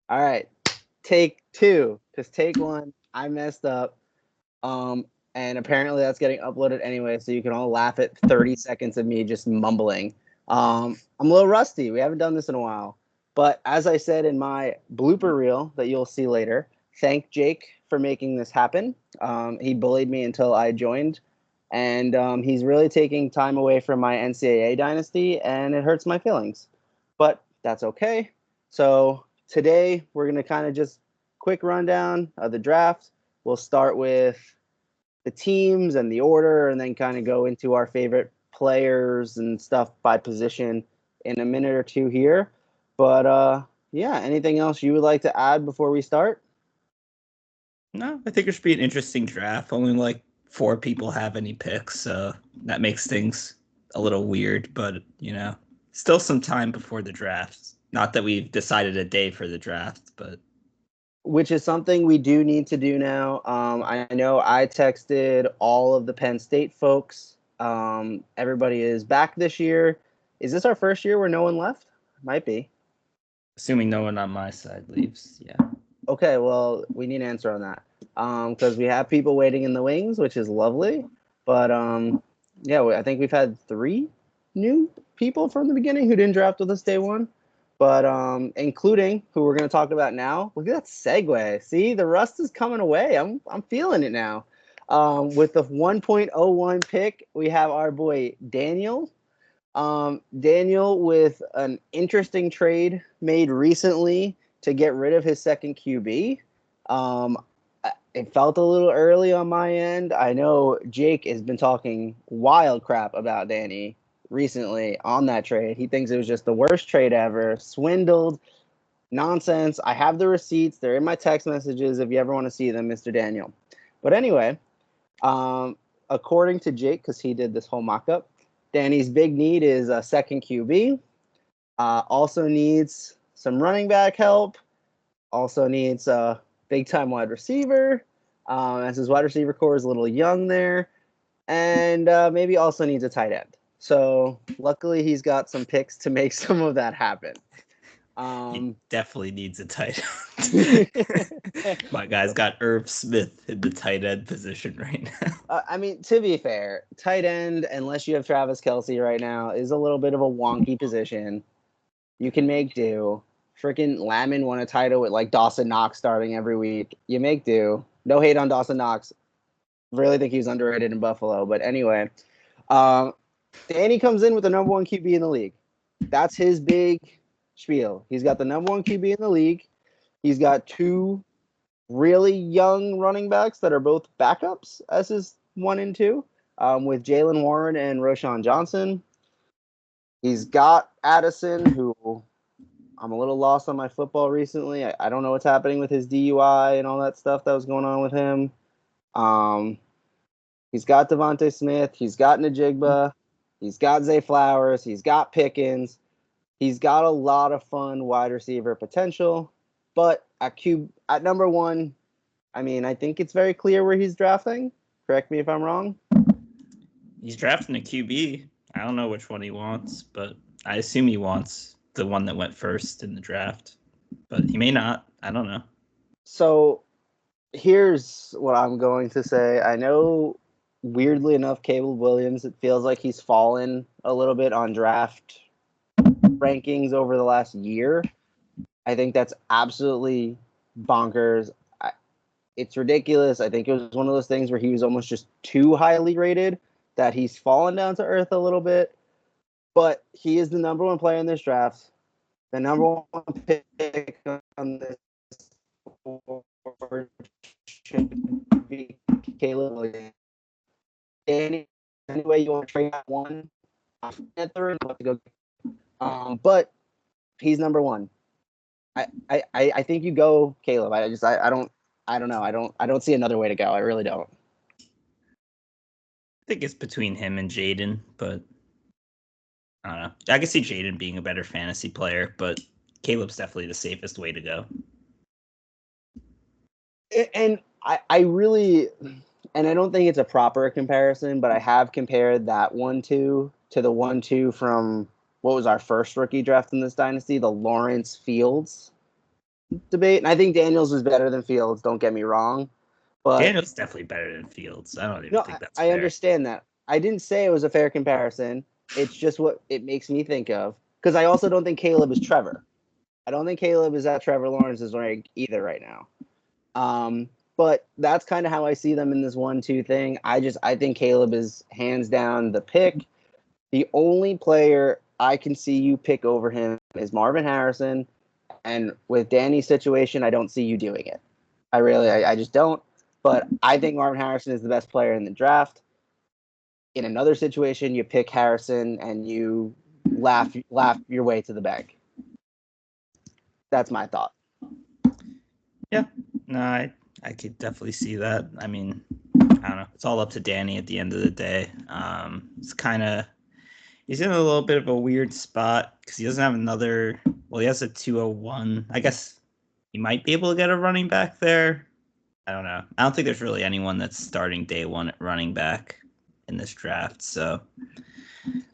All right, take two, because take one, I messed up. And apparently that's getting uploaded anyway, so you can all laugh at 30 seconds of me just mumbling. I'm a little rusty. We haven't done this in a while. But as I said in my blooper reel that you'll see later, thank Jake for making this happen. He bullied me until I joined, and he's really taking time away from my NCAA dynasty, and it hurts my feelings. But that's okay. So today we're going to kind of just quick rundown of the draft. We'll start with the teams and the order, and then kind of go into our favorite players and stuff by position in a minute or two here. But yeah, anything else you would like to add before we start? No, I think it should be an interesting draft. Only like four people have any picks, so that makes things a little weird. But still some time before the draft. Not that we've decided a day for the draft, but Which is something we do need to do now. I know I texted all of the Penn State folks. Everybody is back this year. Is this our first year where no one left? Might be. assuming no one on my side leaves, yeah. Okay, well, we need an answer on that because we have people waiting in the wings, which is lovely. But yeah, I think we've had three new people from the beginning who didn't draft with us day one, but including who we're going to talk about now. Look at that segue. See, the rust is coming away. I'm feeling it now. With the 1.01 pick, we have our boy Daniel. Daniel with an interesting trade made recently to get rid of his second QB. Um, it felt a little early on my end. I know Jake has been talking wild crap about Danny recently on that trade. He thinks it was just the worst trade ever, swindled, nonsense. I have the receipts. They're in my text messages if you ever want to see them, Mr. Daniel. But anyway, according to Jake, because he did this whole mock up, Danny's big need is a second QB. Also needs some running back help. Also needs a big time wide receiver, as his wide receiver core is a little young there, and maybe also needs a tight end. So luckily he's got some picks to make some of that happen. He Um, definitely needs a tight end. My guy's got Irv Smith in the tight end position right now. I mean, to be fair, tight end, unless you have Travis Kelsey right now, is a little bit of a wonky position. You can make do. Freaking Lamon won a title with like Dawson Knox starting every week. You make do. No hate on Dawson Knox. Really think he was underrated in Buffalo. But anyway, um, Danny comes in with the number one QB in the league. That's his big spiel. He's got the number one QB in the league. He's got two really young running backs that are both backups as his one and two, with Jalen Warren and Roshan Johnson. He's got Addison, who I'm a little lost on my football recently. I don't know what's happening with his DUI and all that stuff that was going on with him. Um, he's got Devontae Smith. He's got Najigba. He's got Zay Flowers. He's got Pickens. He's got a lot of fun wide receiver potential. But at number one, I mean, I think it's very clear where he's drafting. Correct me if I'm wrong. He's drafting a QB. I don't know which one he wants, but I assume he wants the one that went first in the draft. But he may not. I don't know. So here's what I'm going to say. I know, weirdly enough, Caleb Williams, it feels like he's fallen a little bit on draft rankings over the last year. I think that's absolutely bonkers. It's ridiculous. I think it was one of those things where he was almost just too highly rated, that he's fallen down to earth a little bit. But he is the number one player in this draft, the number one pick on this board should be Caleb Williams. Danny, any way you want to trade that one, at third, I'll have to go. But he's number one. I think you go Caleb. I don't know. I don't see another way to go. I really don't. I think it's between him and Jaden, but I don't know. I can see Jaden being a better fantasy player, but Caleb's definitely the safest way to go. And I really, and I don't think it's a proper comparison, but I have compared that 1-2 to the 1-2 from what was our first rookie draft in this dynasty, the Lawrence Fields debate. And I think Daniels is better than Fields. Don't get me wrong, but Daniel's definitely better than Fields. I don't even no, think that's I fair. understand that. I didn't say it was a fair comparison. It's just what it makes me think of. Because I also don't think Caleb is Trevor. I don't think Caleb is at Trevor Lawrence's rank either right now. But that's kind of how I see them in this 1-2 thing. I think Caleb is hands down the pick. The only player I can see you pick over him is Marvin Harrison. And with Danny's situation, I don't see you doing it. I just don't. But I think Marvin Harrison is the best player in the draft. In another situation, you pick Harrison and you laugh your way to the bank. That's my thought. Yeah, no, I could definitely see that. I mean, I don't know. It's all up to Danny at the end of the day. It's kind of he's in a little bit of a weird spot because he doesn't have another. Well, he has a 201. I guess he might be able to get a running back there. I don't know. I don't think there's really anyone that's starting day one at running back in this draft. So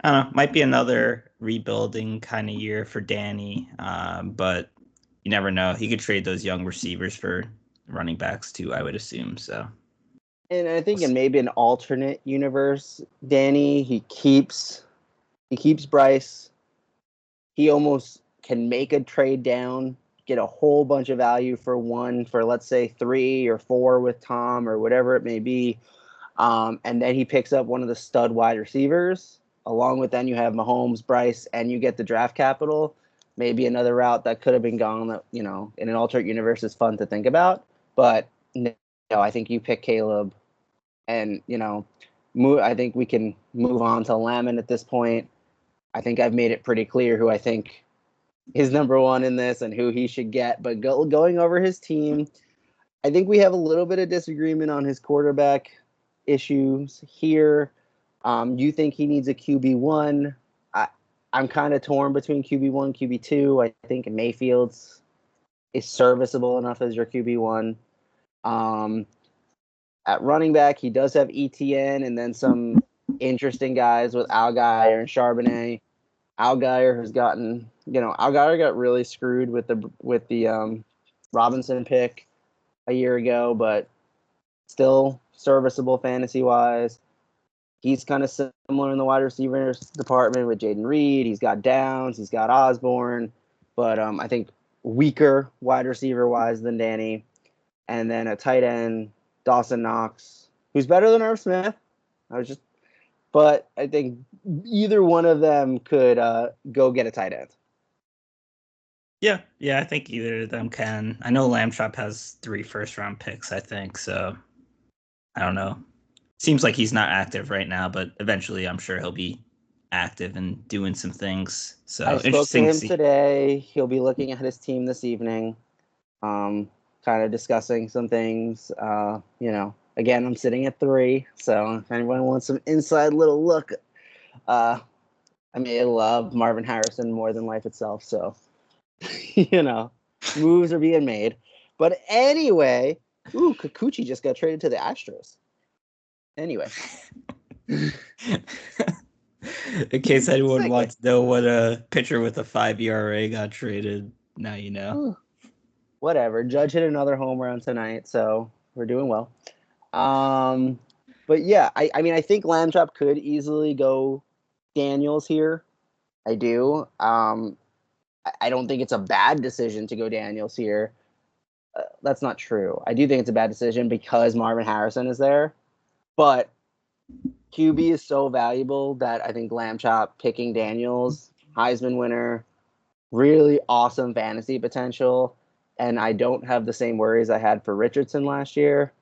I don't know. Might be another rebuilding kind of year for Danny. But you never know. He could trade those young receivers for running backs too, I would assume. So And I think in maybe an alternate universe, Danny, he keeps Bryce. He almost can make a trade down, get a whole bunch of value for one, for let's say 3 or 4 with Tom or whatever it may be. And then he picks up one of the stud wide receivers. Along with then you have Mahomes, Bryce, and you get the draft capital. Maybe another route that could have been gone that, in an alternate universe is fun to think about. But no, I think you pick Caleb and, I think we can move on to Lamon at this point. I think I've made it pretty clear who I think is number one in this and who he should get. But going over his team, I think we have a little bit of disagreement on his quarterback issues here. You think he needs a QB1. I'm kind of torn between QB1, QB2. I think Mayfield's is serviceable enough as your QB1. At running back, he does have ETN and then some interesting guys with Algier and Charbonnet. Algier has gotten, Algier got really screwed with the Robinson pick a year ago, but still serviceable fantasy wise. He's kind of similar in the wide receivers department with Jaden Reed. He's got Downs, he's got Osborne, but I think weaker wide receiver wise than Danny. And then a tight end, Dawson Knox, who's better than Irv Smith. But I think either one of them could go get a tight end. yeah, I think either of them can. I know Lamb Chop has 3 first-round picks, I think. So I don't know. Seems like he's not active right now, but eventually I'm sure he'll be active and doing some things. So I spoke to interesting to him see. today. He'll be looking at his team this evening, kind of discussing some things. Again, I'm sitting at 3, so if anyone wants some inside little look, I love Marvin Harrison more than life itself. So, moves are being made. But anyway, Kikuchi just got traded to the Astros. Anyway. In case anyone wants to know what a pitcher with a 5 ERA got traded, now you know. Whatever. Judge hit another home run tonight, so we're doing well. But yeah, I think Lamb Chop could easily go Daniels here. I do. I don't think it's a bad decision to go Daniels here. That's not true. I do think it's a bad decision because Marvin Harrison is there, but QB is so valuable that I think Lamb Chop picking Daniels, Heisman winner, really awesome fantasy potential, and I don't have the same worries I had for Richardson last year.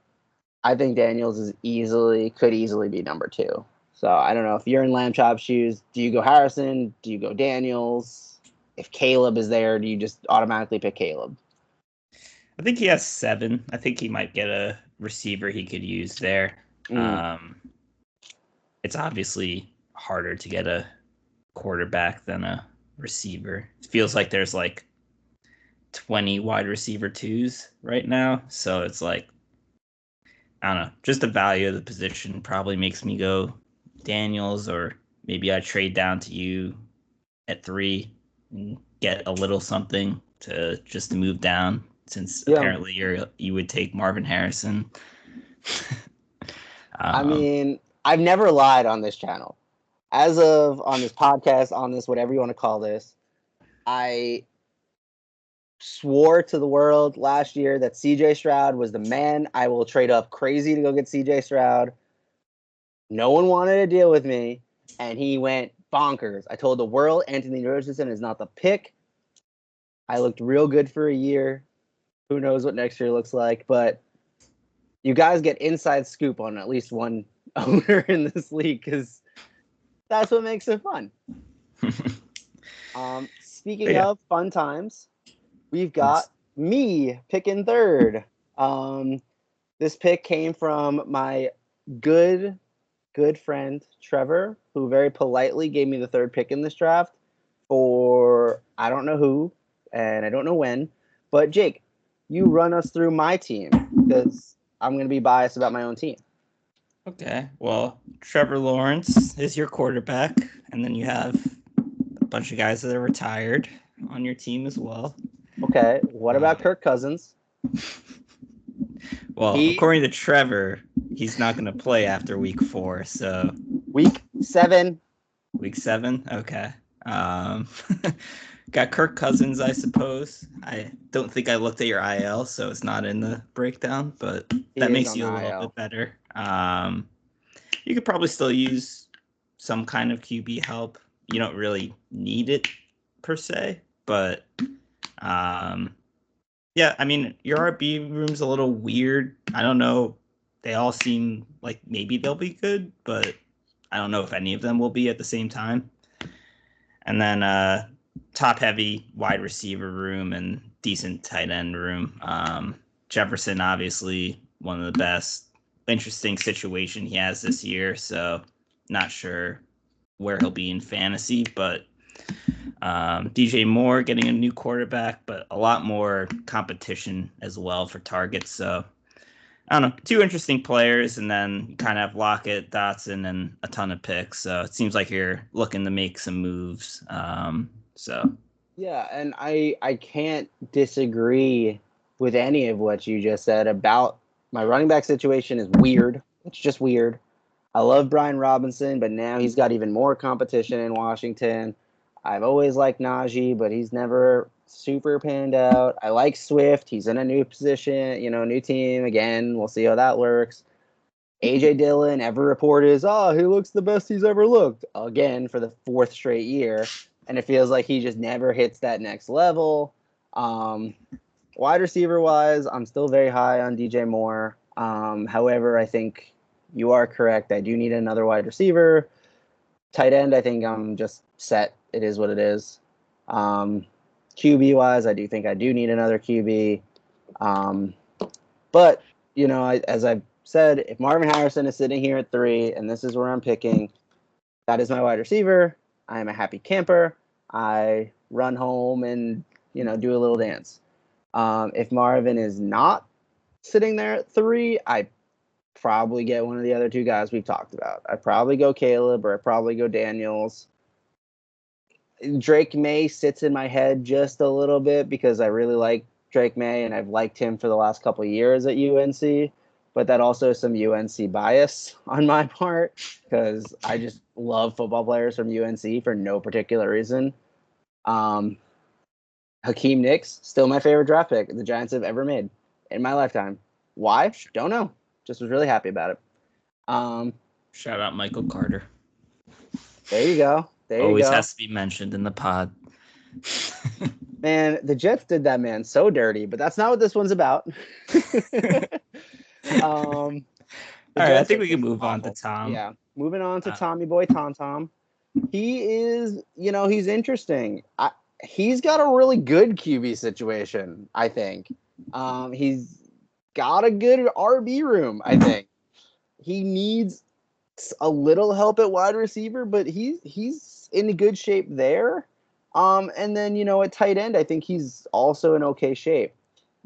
I think Daniels could easily be number 2. So I don't know if you're in Lamb Chop's shoes. Do you go Harrison? Do you go Daniels? If Caleb is there, do you just automatically pick Caleb? I think he has 7. I think he might get a receiver he could use there. It's obviously harder to get a quarterback than a receiver. It feels like there's like 20 wide receiver 2s right now. So it's like, I don't know, just the value of the position probably makes me go Daniels, or maybe I trade down to you at 3 and get a little something to move down, since Yeah. apparently you would take Marvin Harrison. I mean, I've never lied on this channel. As of on this podcast, on this, whatever you want to call this, I swore to the world last year that CJ Stroud was the man. I will trade up crazy to go get CJ Stroud. No one wanted to deal with me, and he went bonkers. I told the world Anthony Richardson is not the pick. I looked real good for a year. Who knows what next year looks like, but you guys get inside scoop on at least one owner in this league because that's what makes it fun. Speaking of fun times, we've got me picking third. This pick came from my good friend Trevor, who very politely gave me the third pick in this draft for I don't know who and I don't know when. But Jake, you run us through my team because I'm going to be biased about my own team. Okay, well, Trevor Lawrence is your quarterback, and then you have a bunch of guys that are retired on your team as well. Okay, what about Kirk Cousins? Well, according to Trevor, he's not going to play after week 4, so... Week 7. Week 7? Okay. Got Kirk Cousins, I suppose. I don't think I looked at your IL, so it's not in the breakdown, but that makes you a little bit better. You could probably still use some kind of QB help. You don't really need it per se, but yeah, I mean, your RB room's a little weird. I don't know. They all seem like maybe they'll be good, but I don't know if any of them will be at the same time. And then top heavy wide receiver room and decent tight end room. Jefferson, obviously, one of the best. Interesting situation he has this year, so not sure where he'll be in fantasy, but DJ Moore getting a new quarterback, but a lot more competition as well for targets. So I don't know, 2 interesting players, and then you kind of have Lockett, Dotson, and a ton of picks. So it seems like you're looking to make some moves. Yeah, and I can't disagree with any of what you just said about my running back situation is weird. It's just weird. I love Brian Robinson, but now he's got even more competition in Washington. I've always liked Najee, but he's never super panned out. I like Swift. He's in a new position, new team. Again, we'll see how that works. A.J. Dillon, every report is, he looks the best he's ever looked. Again, for the 4th straight year. And it feels like he just never hits that next level. Wide receiver-wise, I'm still very high on DJ Moore. However, I think you are correct. I do need another wide receiver. Tight end, I think I'm just set. It is what it is. QB-wise, I do think I do need another QB. But, as I've said, if Marvin Harrison is sitting here at 3 and this is where I'm picking, that is my wide receiver. I am a happy camper. I run home and, do a little dance. If Marvin is not sitting there at 3, I probably get one of the other 2 guys we've talked about. I probably go Caleb or I probably go Daniels. Drake May sits in my head just a little bit because I really like Drake May and I've liked him for the last couple of years at UNC. But that also is some UNC bias on my part because I just love football players from UNC for no particular reason. Hakeem Nicks, still my favorite draft pick the Giants have ever made in my lifetime. Why? Don't know. Just was really happy about it. Shout out Michael Carter. There you go. Always has to be mentioned in the pod. Man, the Jets did that man so dirty, but that's not what this one's about. All right, I think we can move on to Tom. Yeah, moving on to Tommy Boy Tom. He is, he's interesting. He's got a really good QB situation, I think. He's got a good RB room, I think. He needs a little help at wide receiver, but he's in good shape there. And then, at tight end, I think he's also in okay shape.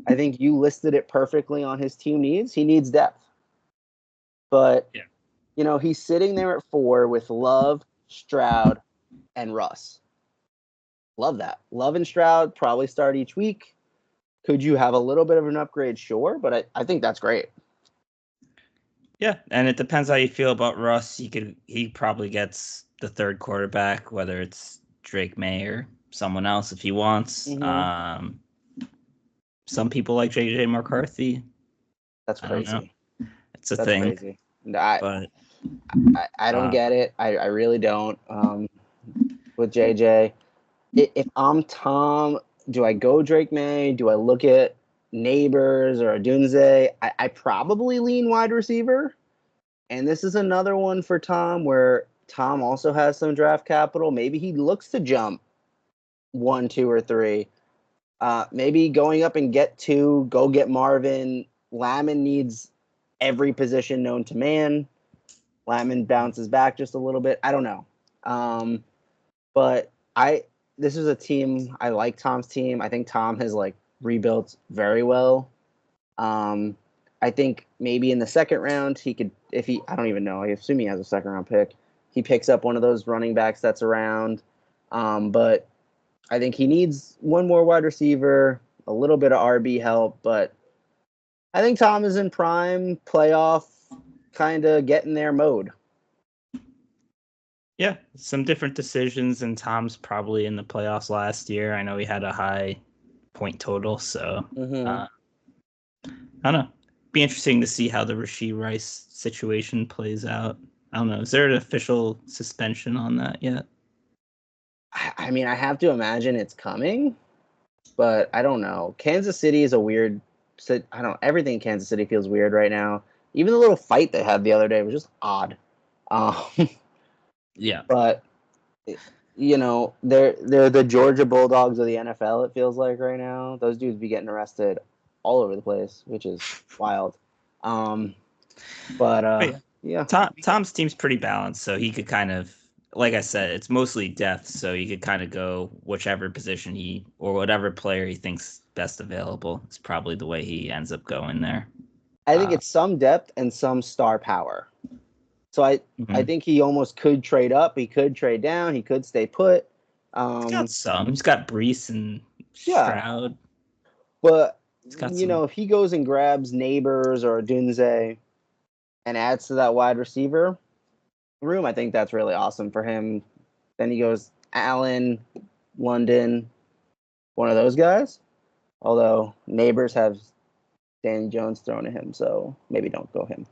I think you listed it perfectly on his team needs. He needs depth. But, he's sitting there at 4 with Love, Stroud, and Russ. Love that. Love and Stroud probably start each week. Could you have a little bit of an upgrade? Sure, but I think that's great. Yeah, and it depends how you feel about Russ. He probably gets the third quarterback, whether it's Drake May or someone else if he wants. Some people like JJ McCarthy. That's I don't know. crazy. It's a That's thing. crazy. But I don't get it. I really don't. With JJ, if I'm Tom, do I go Drake May? Do I look at Neighbors or Dunze? I probably lean wide receiver. And this is another one for Tom where Tom also has some draft capital. Maybe he looks to jump 1, 2, or 3. Maybe going up and get 2, go get Marvin. Lamon needs every position known to man. Lamon bounces back just a little bit. I don't know. But this is a team. I like Tom's team. I think Tom has like rebuilt very well. I think maybe in the second round he could, I don't even know. I assume he has a second round pick. He picks up one of those running backs that's around. But I think he needs one more wide receiver, a little bit of RB help. But I think Tom is in prime playoff kind of getting there mode. Yeah, some different decisions, and Tom's probably in the playoffs last year. I know he had a high point total, so I don't know. Be interesting to see how the Rashee Rice situation plays out. I don't know. Is there an official suspension on that yet? I mean, I have to imagine it's coming, but I don't know. Kansas City is a weird. I don't. Everything in Kansas City feels weird right now. Even the little fight they had the other day was just odd. Yeah, but they're the Georgia Bulldogs of the NFL. It feels like right now those dudes be getting arrested all over the place, which is wild. Yeah. Tom's team's pretty balanced, so he could kind of, like I said, it's mostly depth, so he could kind of go whichever position or whatever player he thinks best available. It's probably the way he ends up going there. I think it's some depth and some star power. So I think he almost could trade up. He could trade down. He could stay put. He's got some. He's got Brees and Stroud. But if he goes and grabs Neighbors or Dunze and adds to that wide receiver room, I think that's really awesome for him. Then he goes Allen, London, one of those guys. Although Neighbors have Danny Jones thrown at him, so maybe don't go him.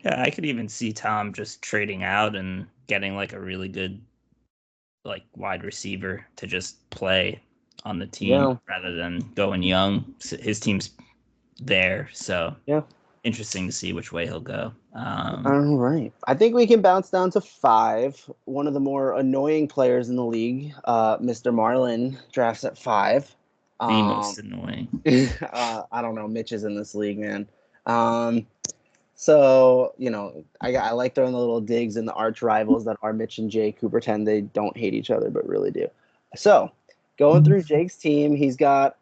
Yeah, I could even see Tom just trading out and getting like a really good like wide receiver to just play on the team rather than going young. His team's there, so interesting to see which way he'll go. All right. I think we can bounce down to 5. One of the more annoying players in the league, Mr. Marlin, drafts at 5. The most annoying. I don't know. Mitch is in this league, man. So, I like throwing the little digs in the arch rivals that are Mitch and Jake, who pretend they don't hate each other, but really do. So, going through Jake's team, he's got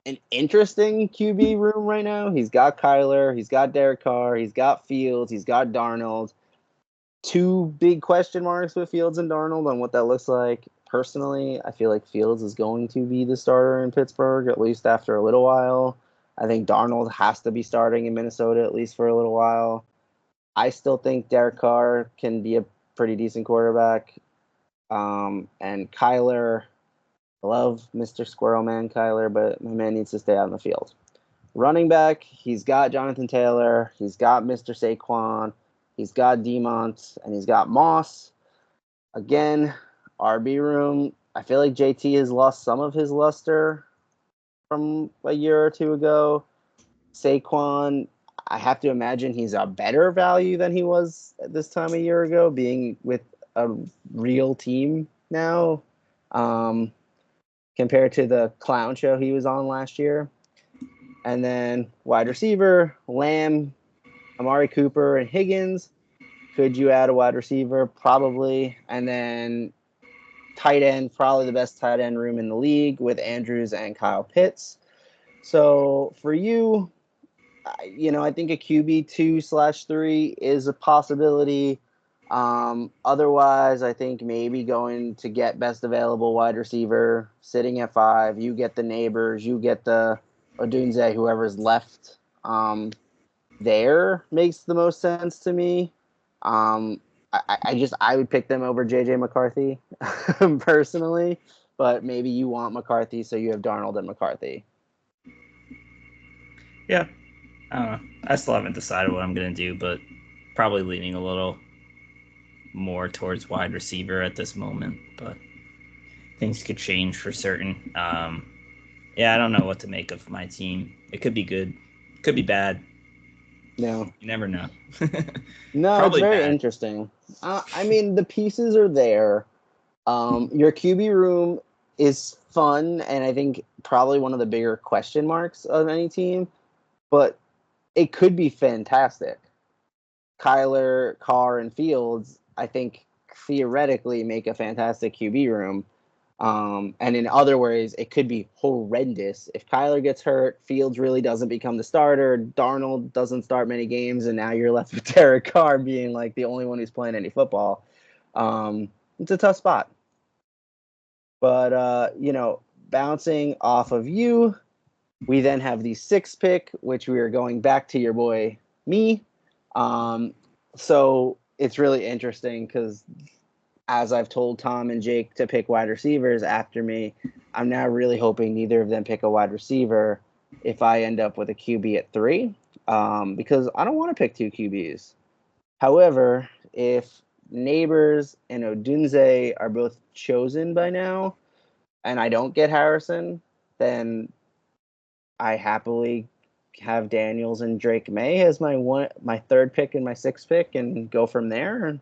an interesting QB room right now. He's got Kyler, he's got Derek Carr, he's got Fields, he's got Darnold. 2 big question marks with Fields and Darnold on what that looks like. Personally, I feel like Fields is going to be the starter in Pittsburgh, at least after a little while. I think Darnold has to be starting in Minnesota at least for a little while. I still think Derek Carr can be a pretty decent quarterback. And Kyler, I love Mr. Squirrel Man Kyler, but my man needs to stay out in the field. Running back, he's got Jonathan Taylor, he's got Mr. Saquon, he's got Demont, and he's got Moss. Again, RB room, I feel like JT has lost some of his luster from a year or 2 ago. Saquon, I have to imagine he's a better value than he was at this time a year ago, being with a real team now, compared to the clown show he was on last year. And then wide receiver, Lamb, Amari Cooper, and Higgins. Could you add a wide receiver? Probably. And then tight end, probably the best tight end room in the league with Andrews and Kyle Pitts. So for you, I think a QB 2/3 is a possibility. Otherwise, I think maybe going to get best available wide receiver, sitting at 5. You get the Neighbors, you get the Odunze, whoever's left. There makes the most sense to me. Um, I would pick them over JJ McCarthy personally, but maybe you want McCarthy, so you have Darnold and McCarthy. Yeah, I don't know. I still haven't decided what I'm gonna do, but probably leaning a little more towards wide receiver at this moment. But things could change for certain. Yeah, I don't know what to make of my team. It could be good, could be bad. No, You never know. no, it's Probably very bad. interesting. I mean, the pieces are there. Your QB room is fun, and I think probably one of the bigger question marks of any team, but it could be fantastic. Kyler, Carr, and Fields, I think theoretically make a fantastic QB room. And in other ways, it could be horrendous. If Kyler gets hurt, Fields really doesn't become the starter, Darnold doesn't start many games, and now you're left with Derek Carr being like the only one who's playing any football. It's a tough spot. But, bouncing off of you, we then have the 6th pick, which we are going back to your boy, me. So it's really interesting because as I've told Tom and Jake to pick wide receivers after me, I'm now really hoping neither of them pick a wide receiver if I end up with a QB at 3, because I don't want to pick 2 QBs. However, if Neighbors and Odunze are both chosen by now and I don't get Harrison, then I happily have Daniels and Drake May as my 3rd pick and my 6th pick and go from there.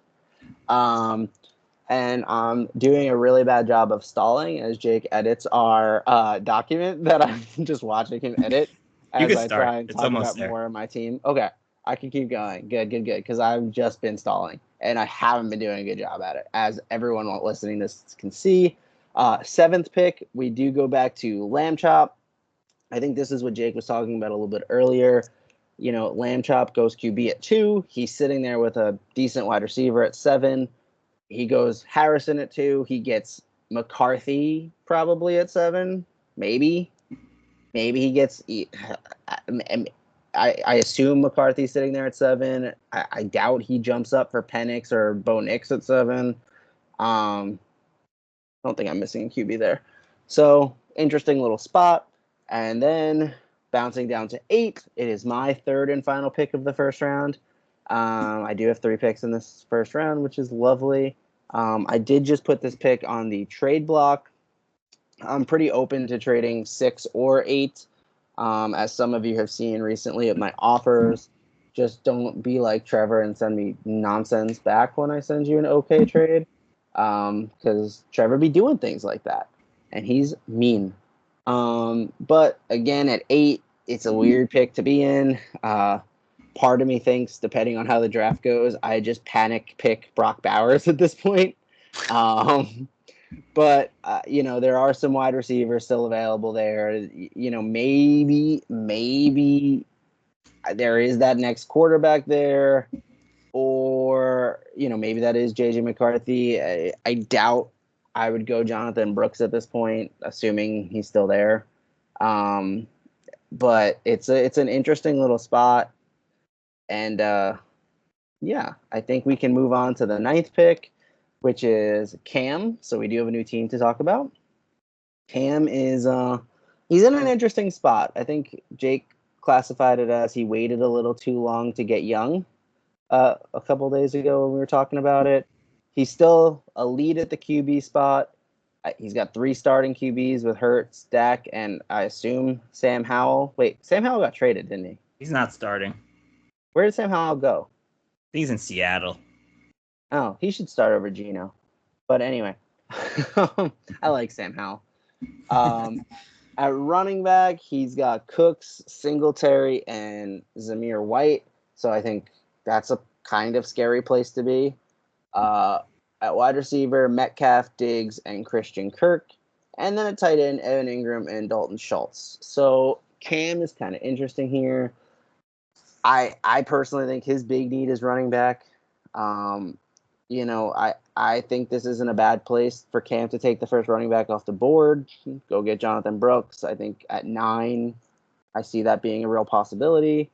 Um, and I'm doing a really bad job of stalling as Jake edits our document that I'm just watching him edit You as can I start. try and It's talk almost about there. more of my team. Okay, I can keep going. Good, because I've just been stalling, and I haven't been doing a good job at it, as everyone listening to this can see. 7th pick, we do go back to Lamb Chop. I think this is what Jake was talking about a little bit earlier. Lamb Chop goes QB at 2. He's sitting there with a decent wide receiver at 7. He goes Harrison at 2. He gets McCarthy probably at 7. Maybe he gets. I assume McCarthy's sitting there at 7. I doubt he jumps up for Penix or Bo Nix at 7. I don't think I'm missing a QB there. So interesting little spot. And then bouncing down to 8, it is my 3rd and final pick of the first round. I do have 3 picks in this first round, which is lovely. I did just put this pick on the trade block. I'm pretty open to trading 6 or 8, as some of you have seen recently at my offers. Just don't be like Trevor and send me nonsense back when I send you an okay trade, because Trevor be doing things like that, and he's mean. But again, at 8, it's a weird pick to be in. Part of me thinks, depending on how the draft goes, I just panic pick Brock Bowers at this point. But there are some wide receivers still available there. Maybe there is that next quarterback there, or maybe that is JJ McCarthy. I doubt I would go Jonathan Brooks at this point, assuming he's still there. But it's an interesting little spot, and yeah, I think we can move on to the 9th pick, which is Cam. So we do have a new team to talk about. Cam is he's in an interesting spot. I think Jake classified it as he waited a little too long to get young a couple days ago when we were talking about it. He's still a lead at the QB spot. He's got 3 starting QBs with Hurts, Dak, and I assume Sam Howell. Wait, Sam Howell got traded, didn't he? He's not starting. Where did Sam Howell go? He's in Seattle. Oh, he should start over Geno. But anyway, I like Sam Howell. At running back, he's got Cooks, Singletary, and Zamir White. So I think that's a kind of scary place to be. At wide receiver, Metcalf, Diggs, and Christian Kirk. And then at tight end, Evan Ingram and Dalton Schultz. So Cam is kind of interesting here. I personally think his big need is running back. I think this isn't a bad place for Cam to take the first running back off the board. Go get Jonathan Brooks. I think at 9, I see that being a real possibility.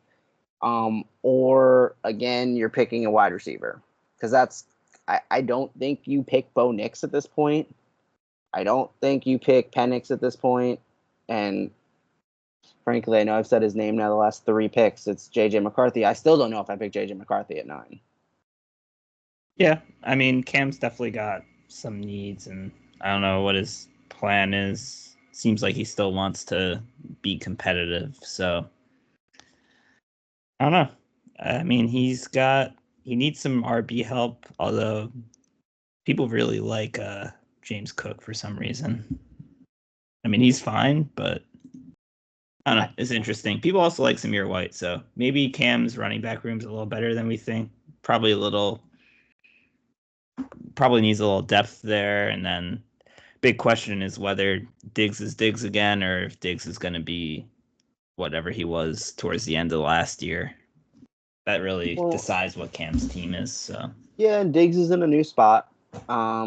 Or again, you're picking a wide receiver because I don't think you pick Bo Nix at this point. I don't think you pick Penix at this point. And frankly, I know I've said his name now the last 3 picks. It's JJ McCarthy. I still don't know if I pick JJ McCarthy at 9. Yeah, I mean, Cam's definitely got some needs, and I don't know what his plan is. Seems like he still wants to be competitive, so I don't know. I mean, he needs some RB help, although people really like James Cook for some reason. I mean, he's fine, but I don't know. It's interesting. People also like Samir White, so maybe Cam's running back room's a little better than we think. Probably needs a little depth there, and then big question is whether Diggs is Diggs again, or if Diggs is going to be whatever he was towards the end of last year. That really decides what Cam's team is. So yeah, and Diggs is in a new spot,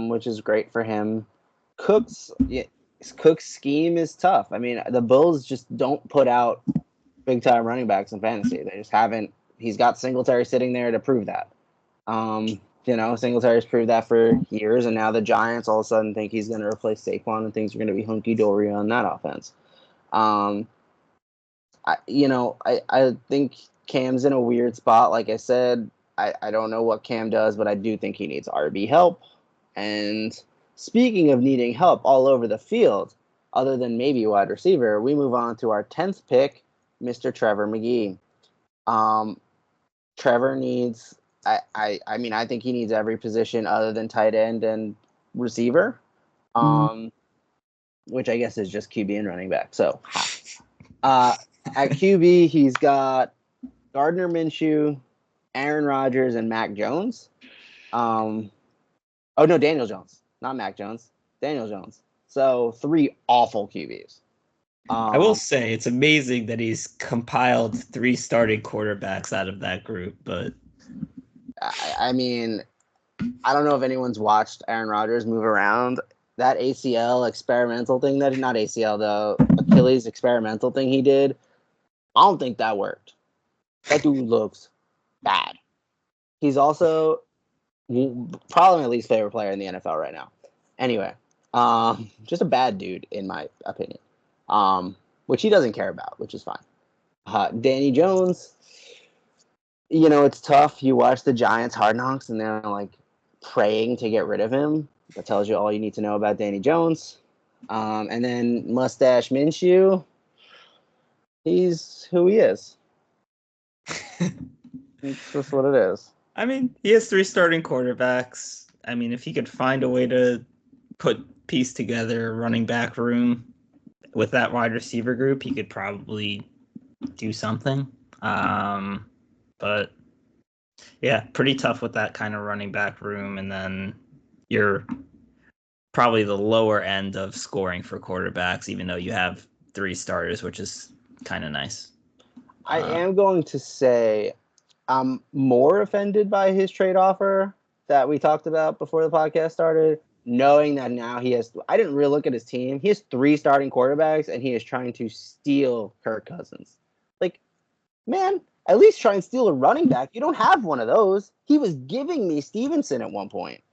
which is great for him. Cook's scheme is tough. I mean, the Bills just don't put out big time running backs in fantasy. They just haven't. He's got Singletary sitting there to prove that. Singletary's proved that for years, and now the Giants all of a sudden think he's going to replace Saquon, and things are going to be hunky dory on that offense. I think Cam's in a weird spot. Like I said, I don't know what Cam does, but I do think he needs RB help. And speaking of needing help all over the field, other than maybe wide receiver, we move on to our 10th pick, Mr. Trevor McGee. Trevor needs, I think he needs every position other than tight end and receiver, which I guess is just QB and running back. So, at QB, he's got Gardner Minshew, Aaron Rodgers, and Mac Jones. Daniel Jones, not Mac Jones, Daniel Jones. So 3 awful QBs. I will say it's amazing that he's compiled 3 starting quarterbacks out of that group, but I mean, I don't know if anyone's watched Aaron Rodgers move around. That ACL experimental thing, not ACL, the Achilles experimental thing he did, I don't think that worked. That dude looks bad. He's also probably my least favorite player in the NFL right now. Anyway, just a bad dude in my opinion, which he doesn't care about, which is fine. Danny Jones, it's tough. You watch the Giants Hard Knocks and they're like praying to get rid of him. That tells you all you need to know about Danny Jones. And then Mustache Minshew, he's who he is. It's just what it is. I mean, he has 3 starting quarterbacks. I mean, if he could find a way to piece together a running back room with that wide receiver group, he could probably do something. But yeah, pretty tough with that kind of running back room. And then you're probably the lower end of scoring for quarterbacks, even though you have 3 starters, which is kind of nice. I am going to say I'm more offended by his trade offer that we talked about before the podcast started, knowing that now I didn't really look at his team. He has 3 starting quarterbacks, and he is trying to steal Kirk Cousins. Like, man, at least try and steal a running back. You don't have one of those. He was giving me Stevenson at one point.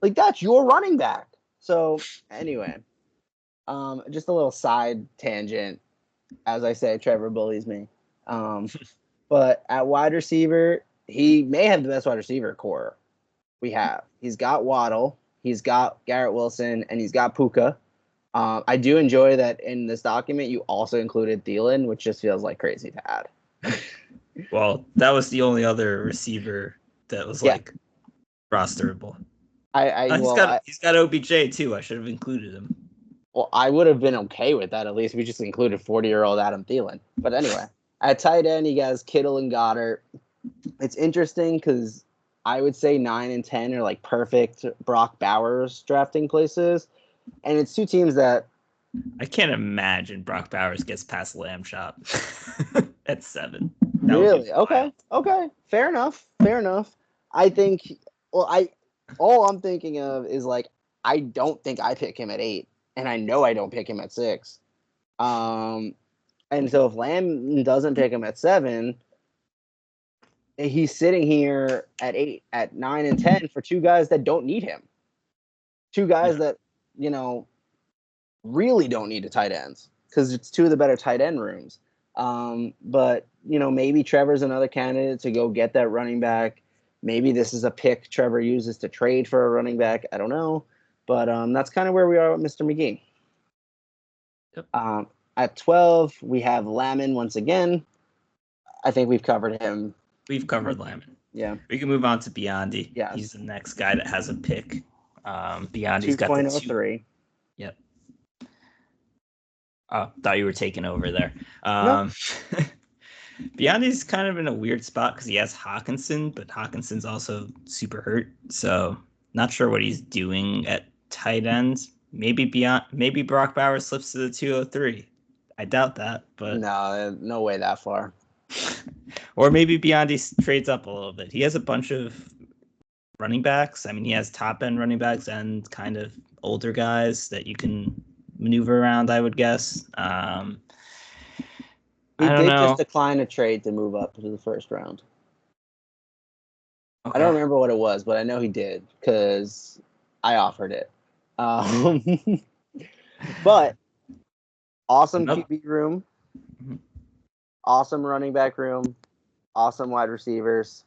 Like, that's your running back. So, anyway, just a little side tangent. As I say, Trevor bullies me. But at wide receiver, he may have the best wide receiver core we have. He's got Waddle, he's got Garrett Wilson, and he's got Puka. I do enjoy that in this document you also included Thielen, which just feels like crazy to add. Well, that was the only other receiver that was like rosterable. He's got OBJ too. I should have included him. Well, I would have been okay with that. At least we just included 40-year-old Adam Thielen. But anyway, at tight end, he has Kittle and Goddard. It's interesting because I would say 9 and 10 are like perfect Brock Bowers drafting places. And it's 2 teams that I can't imagine Brock Bowers gets past Lamb Chop at 7. Really? Okay. Fair enough. I think Well, all I'm thinking of is like I don't think I pick him at 8, and I know I don't pick him at 6. And so if Lamb doesn't pick him at 7, he's sitting here at 8, at 9 and 10 for two guys that don't need him. Two guys that, really don't need a tight ends because it's two of the better tight end rooms. But maybe Trevor's another candidate to go get that running back. Maybe this is a pick Trevor uses to trade for a running back. I don't know. But that's kind of where we are with Mr. McGee. Yep. At 12, we have Lamon once again. I think we've covered him. We've covered Lamon. Yeah. We can move on to Biondi. Yes. He's the next guy that has a pick. Biondi's got the 2.03. Yep. Oh, thought you were taking over there. No. Biondi's kind of in a weird spot because he has Hawkinson, but Hawkinson's also super hurt. So not sure what he's doing at tight ends. Maybe Brock Bowers slips to the 203. I doubt that, but no way that far. Or maybe Biondi trades up a little bit. He has a bunch of running backs. I mean, he has top end running backs and kind of older guys that you can maneuver around, I would guess. He I don't did know. just decline a trade to move up to the first round. Okay. I don't remember what it was, but I know he did because I offered it. But awesome QB room, awesome running back room, awesome wide receivers.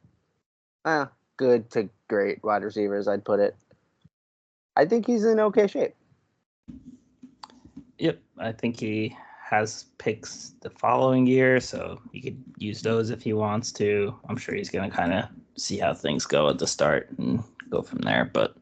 Good to great wide receivers, I'd put it. I think he's in okay shape. Yep, I think he has picks the following year, so he could use those if he wants to. I'm sure he's going to kind of see how things go at the start and go from there. But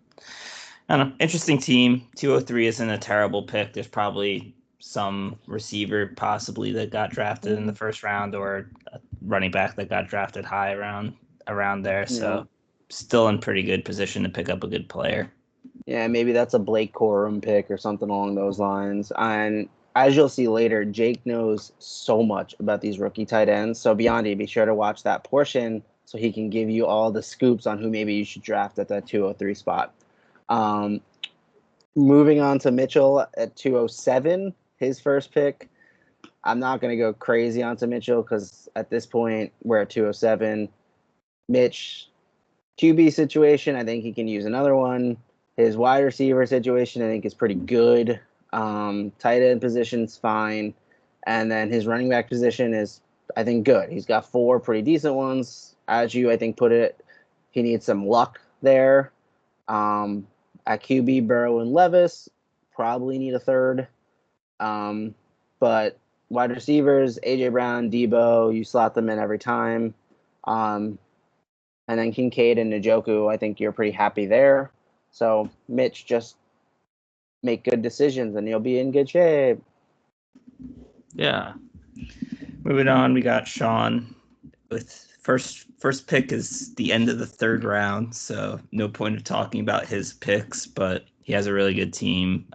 I don't know. Interesting team. 203 isn't a terrible pick. There's probably some receiver possibly that got drafted in the first round or a running back that got drafted high around there. So still in pretty good position to pick up a good player. Yeah, maybe that's a Blake Corum pick or something along those lines. And as you'll see later, Jake knows so much about these rookie tight ends. So Biondi, be sure to watch that portion so he can give you all the scoops on who maybe you should draft at that 203 spot. Moving on to Mitchell at 207, his first pick. I'm not going to go crazy onto Mitchell because at this point we're at 207. Mitch, QB situation, I think he can use another one. His wide receiver situation, I think, is pretty good. Tight end position's fine. And then his running back position is, I think, good. He's got 4 pretty decent ones. As you, I think, put it, he needs some luck there. At QB, Burrow and Levis probably need a third. But wide receivers, A.J. Brown, Debo, you slot them in every time. And then Kincaid and Njoku, I think you're pretty happy there. So, Mitch, just make good decisions and you'll be in good shape. Yeah. Moving on, we got Sean with first pick is the end of the third round, so no point of talking about his picks, but he has a really good team.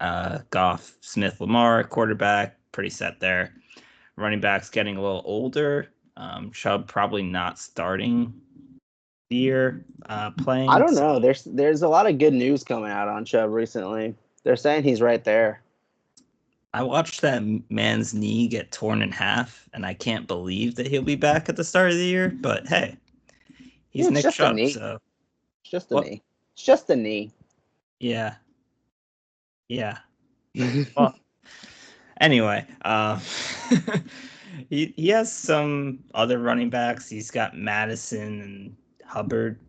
Goff, Smith, Lamar, quarterback, pretty set there. Running backs getting a little older. Chubb probably not starting the year playing. I don't know. There's a lot of good news coming out on Chubb recently. They're saying he's right there. I watched that man's knee get torn in half, and I can't believe that he'll be back at the start of the year. But hey, he's Nick Chubb, so it's just a knee. It's just a knee. Yeah. Well, anyway, he has some other running backs. He's got Madison and Hubbard.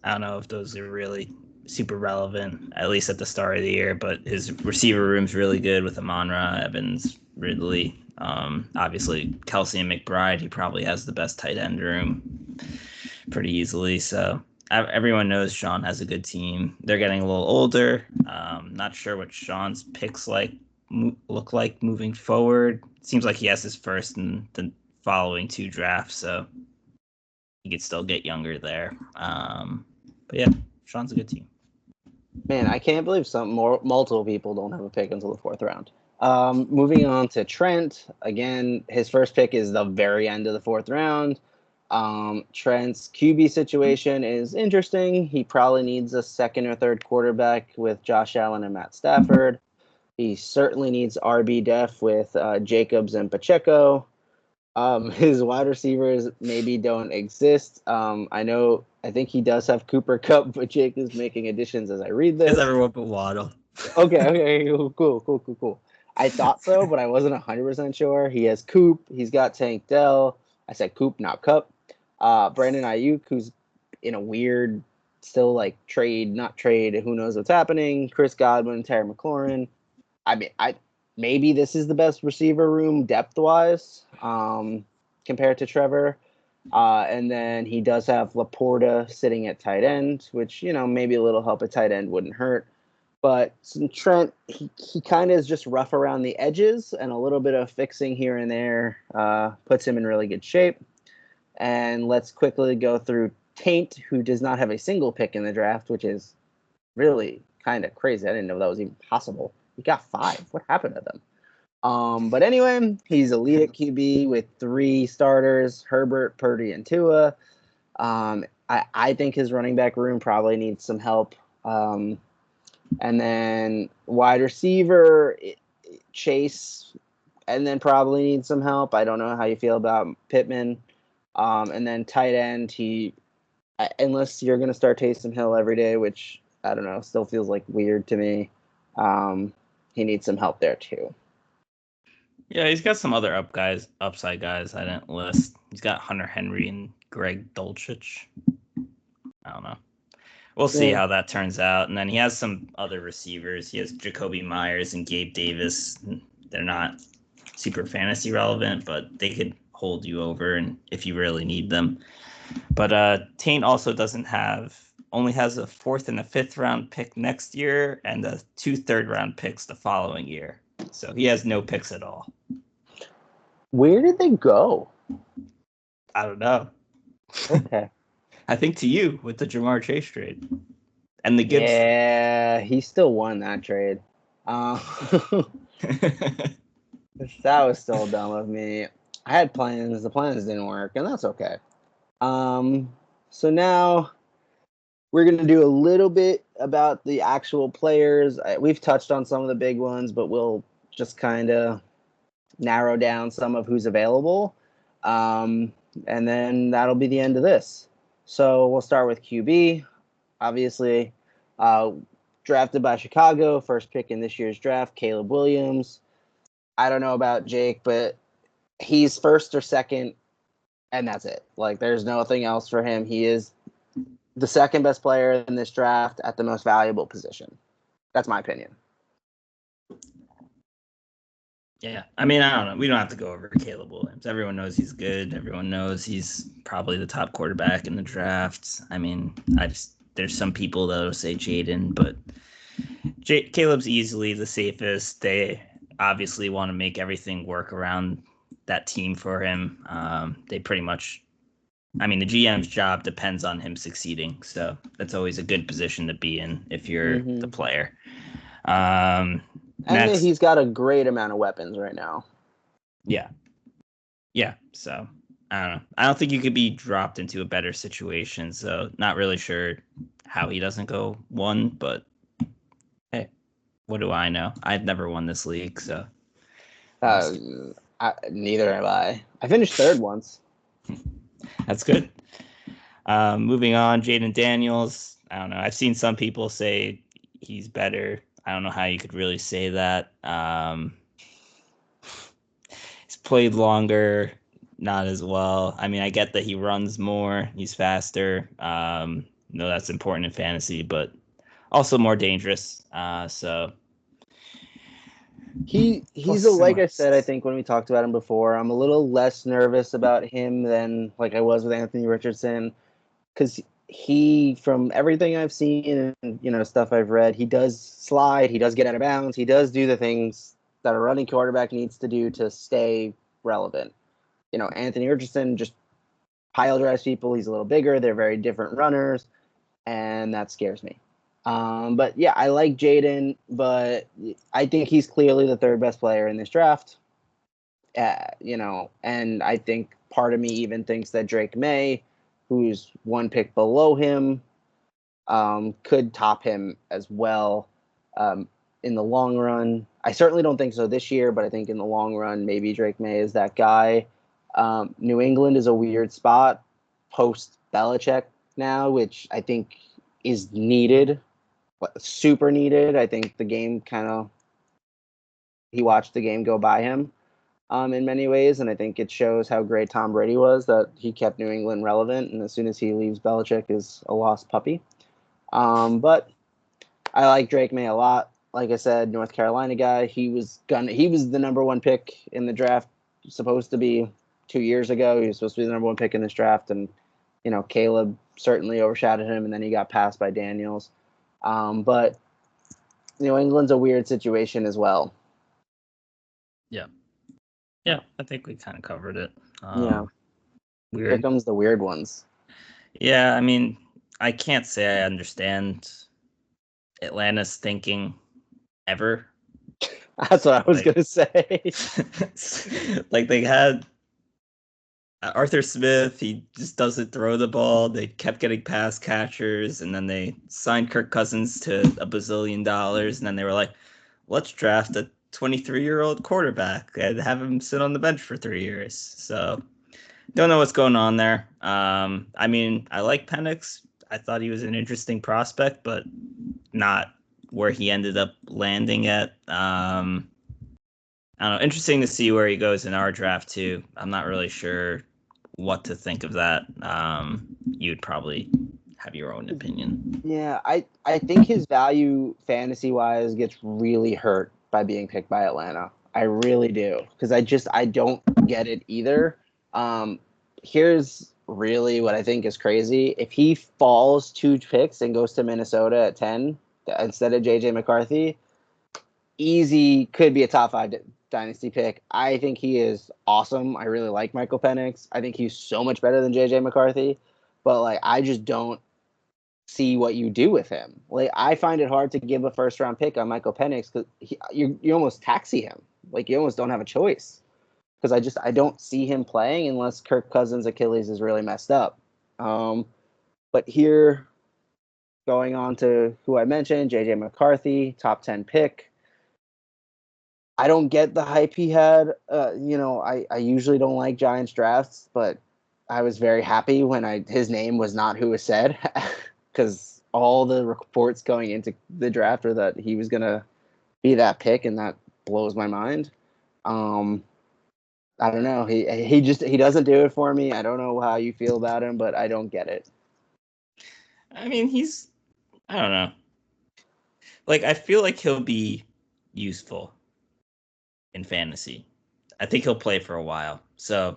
I don't know if those are really super relevant, at least at the start of the year, but his receiver room's really good with Amon-Ra, Evans, Ridley. Obviously, Kelsey and McBride, he probably has the best tight end room pretty easily. So everyone knows Sean has a good team. They're getting a little older. Not sure what Sean's picks look like moving forward. Seems like he has his first in the following 2 drafts, so he could still get younger there. But yeah, Sean's a good team. Man, I can't believe multiple people don't have a pick until the 4th round. Moving on to Trent. Again, his first pick is the very end of the 4th round. Trent's QB situation is interesting. He probably needs a second or third quarterback with Josh Allen and Matt Stafford. He certainly needs RB def with Jacobs and Pacheco. His wide receivers maybe don't exist. I think he does have Cooper Kupp, but Jake is making additions as I read this. Is everyone but Waddle? Okay, cool. I thought so, but I wasn't 100% sure. He has Coop. He's got Tank Dell. I said Coop, not Cup. Brandon Ayuk, who's in a weird, still like trade, not trade. Who knows what's happening? Chris Godwin, Terry McLaurin. I mean, maybe this is the best receiver room depth wise compared to Trevor. And then he does have Laporta sitting at tight end, which, maybe a little help at tight end wouldn't hurt. But Trent, he kind of is just rough around the edges, and a little bit of fixing here and there puts him in really good shape. And let's quickly go through Taint, who does not have a single pick in the draft, which is really kind of crazy. I didn't know that was even possible. He got 5. What happened to them? But anyway, he's elite at QB with 3 starters, Herbert, Purdy, and Tua. I think his running back room probably needs some help. And then wide receiver, Chase, and then probably needs some help. I don't know how you feel about Pittman. And then tight end, unless you're going to start Taysom Hill every day, which, I don't know, still feels like weird to me. He needs some help there too. Yeah, he's got some other upside guys I didn't list. He's got Hunter Henry and Greg Dulcich. I don't know. We'll see how that turns out. And then he has some other receivers. He has Jacoby Myers and Gabe Davis. They're not super fantasy relevant, but they could hold you over and if you really need them. But Taint also only has a 4th and a 5th round pick next year and 2 3rd-round picks the following year. So he has no picks at all. Where did they go? I don't know. Okay. I think to you with the Jamar Chase trade and the Gibbs. Yeah, he still won that trade. That was still dumb of me. I had plans. The plans didn't work, and that's okay. So now we're going to do a little bit about the actual players. We've touched on some of the big ones, but we'll just kind of narrow down some of who's available. And then that'll be the end of this. So we'll start with QB. Obviously, drafted by Chicago, first pick in this year's draft, Caleb Williams. I don't know about Jake, but he's first or second, and that's it. Like, there's nothing else for him. He is the second best player in this draft at the most valuable position. That's my opinion. Yeah, I mean, I don't know. We don't have to go over Caleb Williams. Everyone knows he's good. Everyone knows he's probably the top quarterback in the draft. I mean, there's some people that'll say Jaden, but Caleb's easily the safest. They obviously want to make everything work around that team for him. They pretty much, I mean, the GM's job depends on him succeeding. So that's always a good position to be in if you're the player. And he's got a great amount of weapons right now. Yeah. So I don't know. I don't think you could be dropped into a better situation. So not really sure how he doesn't go 1, but hey, what do I know? I've never won this league, so. Neither have I. I finished 3rd once. That's good. Moving on, Jaden Daniels. I don't know. I've seen some people say he's better. I don't know how you could really say that. He's played longer, not as well. I mean, I get that he runs more, he's faster. No, that's important in fantasy, but also more dangerous. So he's like I said, I think when we talked about him before, I'm a little less nervous about him than like I was with Anthony Richardson, because he, from everything I've seen and stuff I've read, he does slide, he does get out of bounds, he does do the things that a running quarterback needs to do to stay relevant. Anthony Richardson just pile drives people. He's a little bigger. They're very different runners, and that scares me. But yeah, I like Jaden, but I think he's clearly the 3rd best player in this draft. And I think part of me even thinks that Drake May, who's one pick below him, could top him as well in the long run. I certainly don't think so this year, but I think in the long run, maybe Drake May is that guy. New England is a weird spot post Belichick now, which I think is needed, super needed. I think the game he watched the game go by him in many ways, and I think it shows how great Tom Brady was that he kept New England relevant, and as soon as he leaves, Belichick is a lost puppy. But I like Drake May a lot. Like I said, North Carolina guy. He was the number one pick in the draft, supposed to be 2 years ago. He was supposed to be the number one pick in this draft, and Caleb certainly overshadowed him, and then he got passed by Daniels. But New England's a weird situation as well. Yeah, I think we kind of covered it. Weird. Here comes the weird ones. Yeah, I mean, I can't say I understand Atlanta's thinking ever. That's what I was going to say. Like, they had Arthur Smith, he just doesn't throw the ball. They kept getting pass catchers, and then they signed Kirk Cousins to $1 bazillion, and then they were like, let's draft a 23-year-old quarterback and have him sit on the bench for 3 years. So don't know what's going on there. I mean, I like Penix. I thought he was an interesting prospect, but not where he ended up landing at. I don't know. Interesting to see where he goes in our draft too. I'm not really sure what to think of that. You'd probably have your own opinion. Yeah, I think his value fantasy-wise gets really hurt by being picked by Atlanta. I really do, because I don't get it either. Here's really what I think is crazy. If he falls 2 picks and goes to Minnesota at 10 instead of JJ McCarthy, easy could be a top 5 dynasty pick. I think he is awesome. I really like Michael Penix. I think he's so much better than JJ McCarthy, but I just don't see what you do with him. I find it hard to give a first round pick on Michael Penix because you almost taxi him. You almost don't have a choice, because I don't see him playing unless Kirk Cousins' Achilles is really messed up. But here, going on to who I mentioned, JJ McCarthy, top 10 pick. I don't get the hype he had. I usually don't like Giants drafts, but I was very happy when his name was not who was said, because all the reports going into the draft are that he was going to be that pick, and that blows my mind. I don't know. He doesn't do it for me. I don't know how you feel about him, but I don't get it. I mean, I don't know. I feel like he'll be useful in fantasy. I think he'll play for a while. So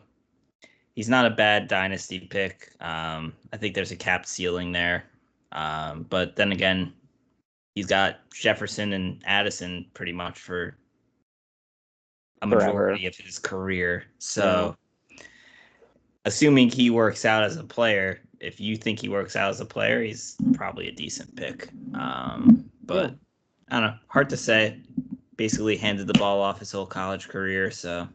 he's not a bad dynasty pick. I think there's a capped ceiling there. But then again, he's got Jefferson and Addison pretty much for a majority of his career. So assuming he works out as a player, if you think he works out as a player, he's probably a decent pick. But I don't know. Hard to say. Basically handed the ball off his whole college career. So.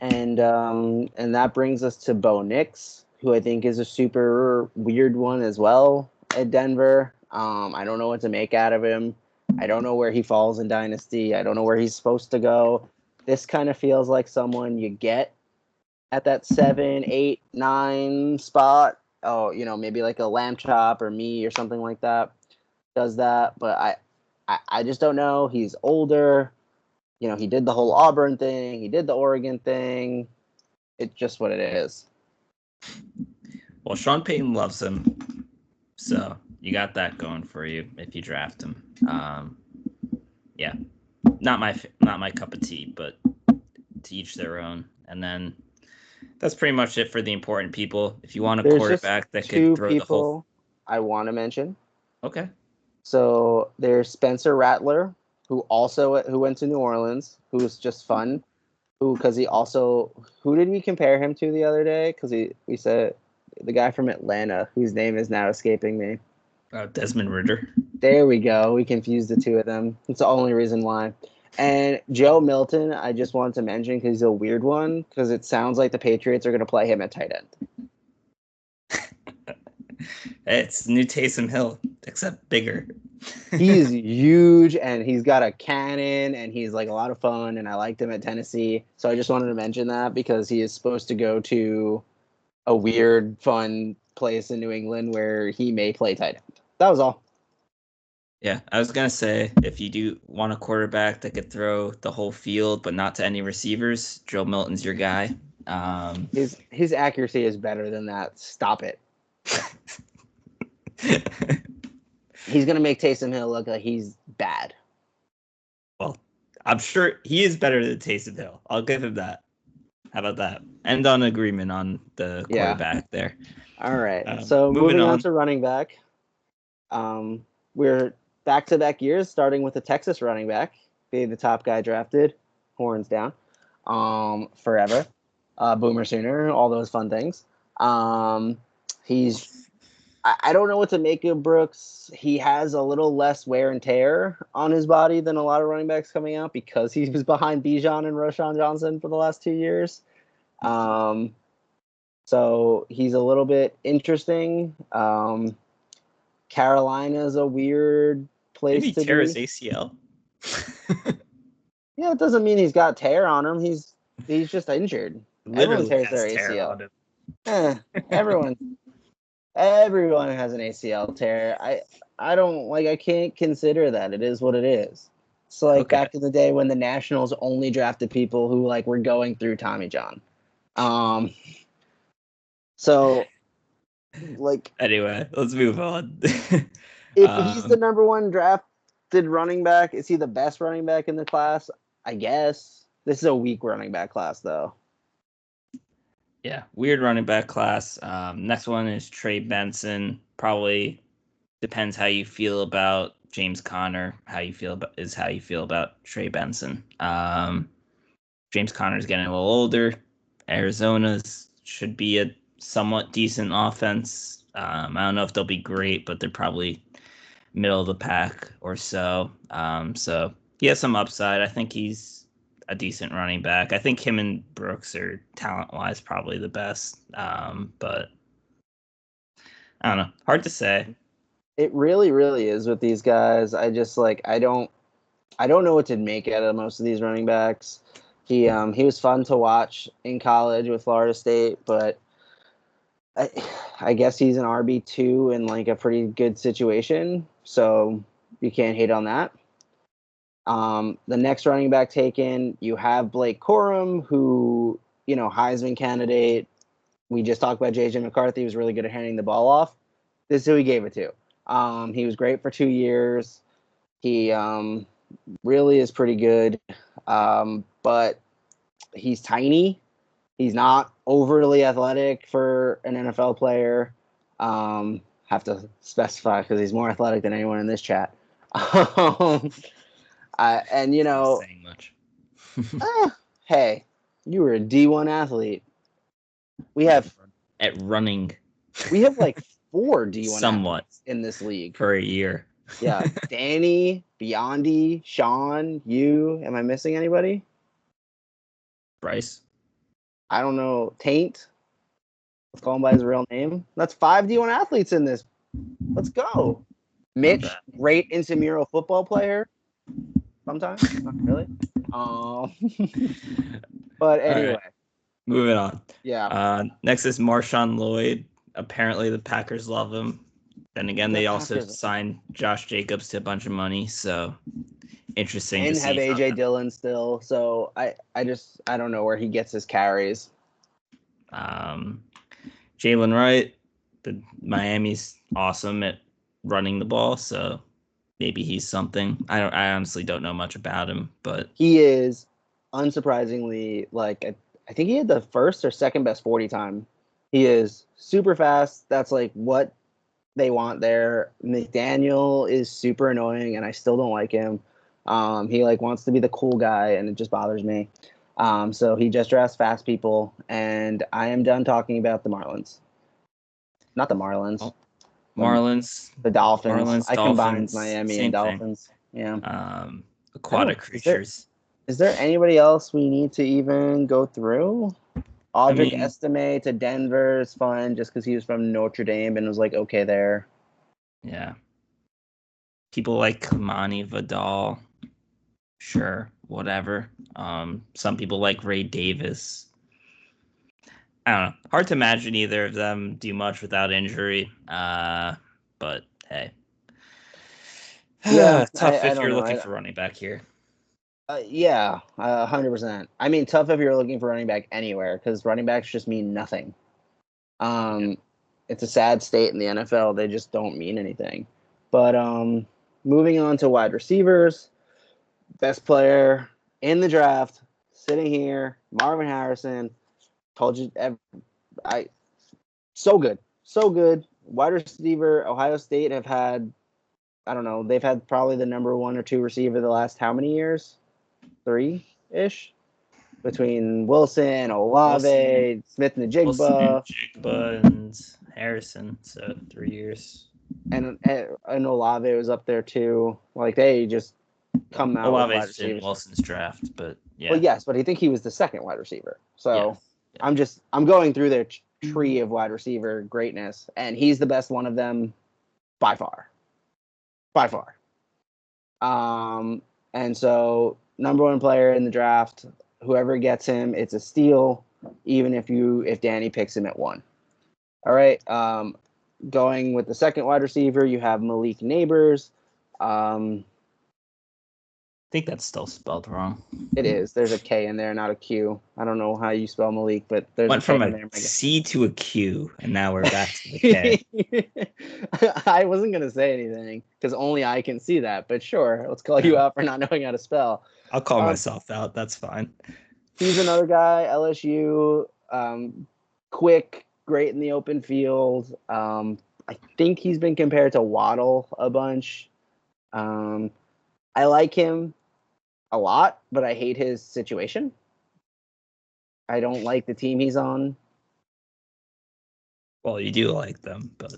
And that brings us to Bo Nix, who I think is a super weird one as well at Denver. I don't know what to make out of him. I don't know where he falls in Dynasty. I don't know where he's supposed to go. This kind of feels like someone you get at that 7, 8, 9 spot. Oh, maybe like a Lamb Chop or me or something like that does that. But I just don't know. He's older. He did the whole Auburn thing. He did the Oregon thing. It's just what it is. Well, Sean Payton loves him. So you got that going for you if you draft him. Yeah, not my cup of tea, but to each their own. And then that's pretty much it for the important people. If you want a quarterback that could throw the whole, I want to mention. Okay. So there's Spencer Rattler, who went to New Orleans, who was just fun. Who did we compare him to the other day? Because we said the guy from Atlanta, whose name is now escaping me. Desmond Ridder. There we go. We confused the two of them. It's the only reason why. And Joe Milton, I just wanted to mention because he's a weird one because it sounds like the Patriots are going to play him at tight end. It's new Taysom Hill, except bigger. He's huge and he's got a cannon and he's like a lot of fun and I liked him at Tennessee. So I just wanted to mention that because he is supposed to go to a weird, fun place in New England where he may play tight end. That was all. Yeah, I was gonna say if you do want a quarterback that could throw the whole field but not to any receivers, Joe Milton's your guy. His accuracy is better than that. Stop it. He's gonna make Taysom Hill look like he's bad. Well, I'm sure he is better than Taysom Hill. I'll give him that. How about that? End on agreement on the quarterback there. All right. So moving on to running back. We're back-to-back years, starting with the Texas running back, being the top guy drafted, horns down, forever, Boomer Sooner, all those fun things. I don't know what to make of Brooks. He has a little less wear and tear on his body than a lot of running backs coming out because he was behind Bijan and Roschon Johnson for the last 2 years. So he's a little bit interesting. Carolina's a weird place to be. Maybe tear his ACL. Yeah, it doesn't mean he's got tear on him. He's just injured. Literally everyone tears their ACL. Everyone has an ACL tear. I can't consider that. It is what it is. It's like back in the day when the Nationals only drafted people who like were going through Tommy John. So like anyway, let's move on. If he's the number one drafted running back, is he the best running back in the class? I guess. This is a weak running back class, though. Yeah, weird running back class. Next one is Trey Benson. Probably depends how you feel about James Conner. How you feel about Trey Benson. James Conner's getting a little older. Arizona's should be a somewhat decent offense. I don't know if they'll be great, but they're probably middle of the pack or so. So he has some upside. I think he's a decent running back. I think him and Brooks are talent-wise probably the best. But I don't know. Hard to say. It really, really is with these guys. I just I don't know what to make out of most of these running backs. He was fun to watch in college with Florida State, but I guess he's an RB2 in like a pretty good situation, so you can't hate on that. The next running back taken, you have Blake Corum, who, Heisman candidate. We just talked about J.J. McCarthy. He was really good at handing the ball off. This is who he gave it to. He was great for 2 years. He really is pretty good, but he's tiny. He's not overly athletic for an NFL player. Have to specify because he's more athletic than anyone in this chat. And not saying much. Hey, you were a D1 athlete. We have at running. We have like 4 D1 somewhat athletes in this league for a year. Yeah, Danny, Biondi, Sean, you. Am I missing anybody? Bryce. I don't know. Taint. Let's call him by his real name. That's 5 D1 athletes in this. Let's go. Mitch, great intramural football player. Sometimes, not really. But anyway. Right. Moving on. Yeah. Next is Marshawn Lloyd. Apparently the Packers love him. Then again, they also signed Josh Jacobs to a bunch of money, so interesting and to see. And have A.J. Dillon still, so I don't know where he gets his carries. Jalen Wright, Miami's awesome at running the ball, so maybe he's something. I honestly don't know much about him, but he is unsurprisingly I think he had the first or second best 40 time. He is super fast. That's like what they want there. McDaniel is super annoying, and I still don't like him. He wants to be the cool guy, and it just bothers me. So he just drafts fast people, and I am done talking about the Marlins. Not the Marlins. Oh, Marlins. The Dolphins. Marlins, I Dolphins, combined Miami and Dolphins. Thing. Yeah. aquatic creatures. Is there anybody else we need to even go through? Audric Estime to Denver is fun just because he was from Notre Dame and was like okay there. Yeah. People like Kamani Vidal. Sure, whatever. Some people like Ray Davis. I don't know. Hard to imagine either of them do much without injury. But hey. Yeah, tough I if don't you're know. looking for running back here. Yeah, 100%. I mean, tough if you're looking for running back anywhere because running backs just mean nothing. It's a sad state in the NFL. They just don't mean anything. But moving on to wide receivers, best player in the draft, sitting here, Marvin Harrison. Told you, so good. Wide receiver, Ohio State have had, I don't know, they've had probably the number 1 or 2 receiver the last how many years? 3-ish? Between Wilson, Olave, Smith-Njigba. and Harrison, so 3 years. And Olave was up there too. Like they just come out with wide receivers. In Wilson's draft, but yeah. Well, yes, but I think he was the second wide receiver. So yeah. I'm going through their tree of wide receiver greatness, and he's the best one of them by far. And so number 1 player in the draft, whoever gets him, it's a steal, even if Danny picks him at 1. All right. Going with the second wide receiver, you have Malik Neighbors. I think that's still spelled wrong. It is. There's a K in there, not a Q. I don't know how you spell Malik, but there's went a K from in there. A C to a Q, and now we're back to the K. I wasn't going to say anything because only I can see that, but sure, let's call you out for not knowing how to spell. I'll call myself out. That's fine. He's another guy, LSU, quick, great in the open field. I think he's been compared to Waddle a bunch. I like him a lot, but I hate his situation. I don't like the team he's on. Well, you do like them, but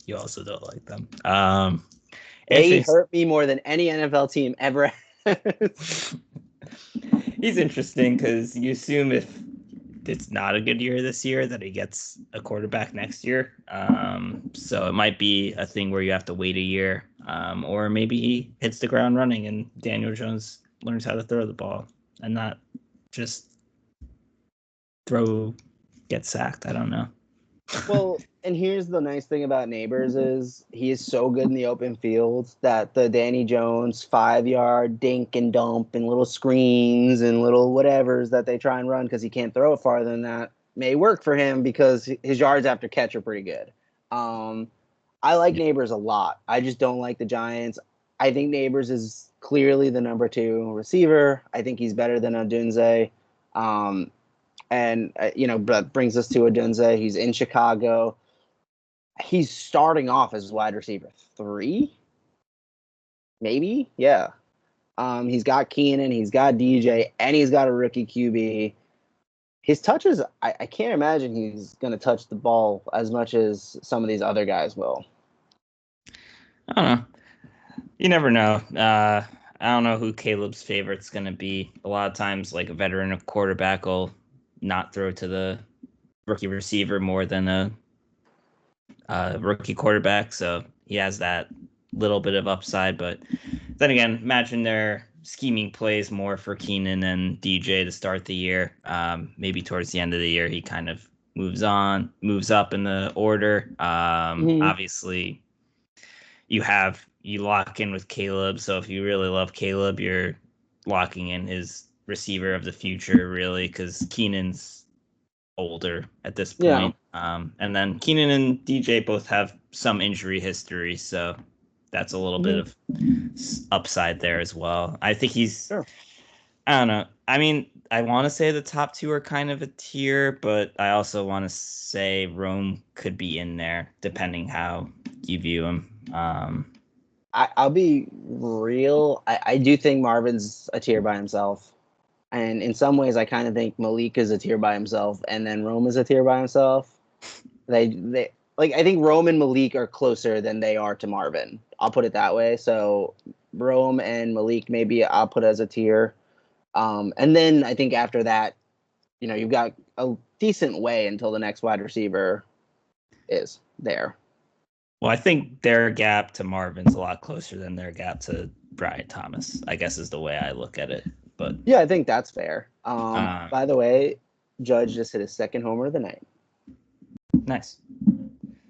you also don't like them. They hurt me more than any NFL team ever has. He's interesting because you assume if it's not a good year this year that he gets a quarterback next year. So it might be a thing where you have to wait a year, or maybe he hits the ground running and Daniel Jones learns how to throw the ball and not just get sacked. I don't know. Well, and here's the nice thing about Neighbors is he is so good in the open field that the Danny Jones 5-yard dink and dump and little screens and little whatevers that they try and run because he can't throw it farther than that may work for him because his yards after catch are pretty good. I like Neighbors a lot. I just don't like the Giants. I think Neighbors is clearly the number 2 receiver. I think he's better than Odunze. And, that brings us to Odunze. He's in Chicago. He's starting off as wide receiver 3, maybe. Yeah. He's got Keenan, he's got DJ, and he's got a rookie QB. His touches, I can't imagine he's going to touch the ball as much as some of these other guys will. I don't know. You never know. I don't know who Caleb's favorite's going to be. A lot of times, like a veteran quarterback will not throw to the rookie receiver more than a rookie quarterback. So he has that little bit of upside. But then again, imagine they're scheming plays more for Keenan and DJ to start the year. Maybe towards the end of the year, he kind of moves up in the order. Obviously, you lock in with Caleb. So if you really love Caleb, you're locking in his receiver of the future, really, because Keenan's older at this point. Yeah. And then Keenan and DJ both have some injury history, so that's a little bit of upside there as well. I think he's, sure. I don't know. I mean, I want to say the top 2 are kind of a tier, but I also want to say Rome could be in there, depending how you view him. I'll be real. I do think Marvin's a tier by himself. And in some ways, I kind of think Malik is a tier by himself, and then Rome is a tier by himself. They I think Rome and Malik are closer than they are to Marvin. I'll put it that way. So Rome and Malik, maybe I'll put as a tier. And then I think after that, you've got a decent way until the next wide receiver is there. Well, I think their gap to Marvin's a lot closer than their gap to Brian Thomas, I guess is the way I look at it. But yeah, I think that's fair. uh, By the way, Judge just hit his second homer of the night. Nice.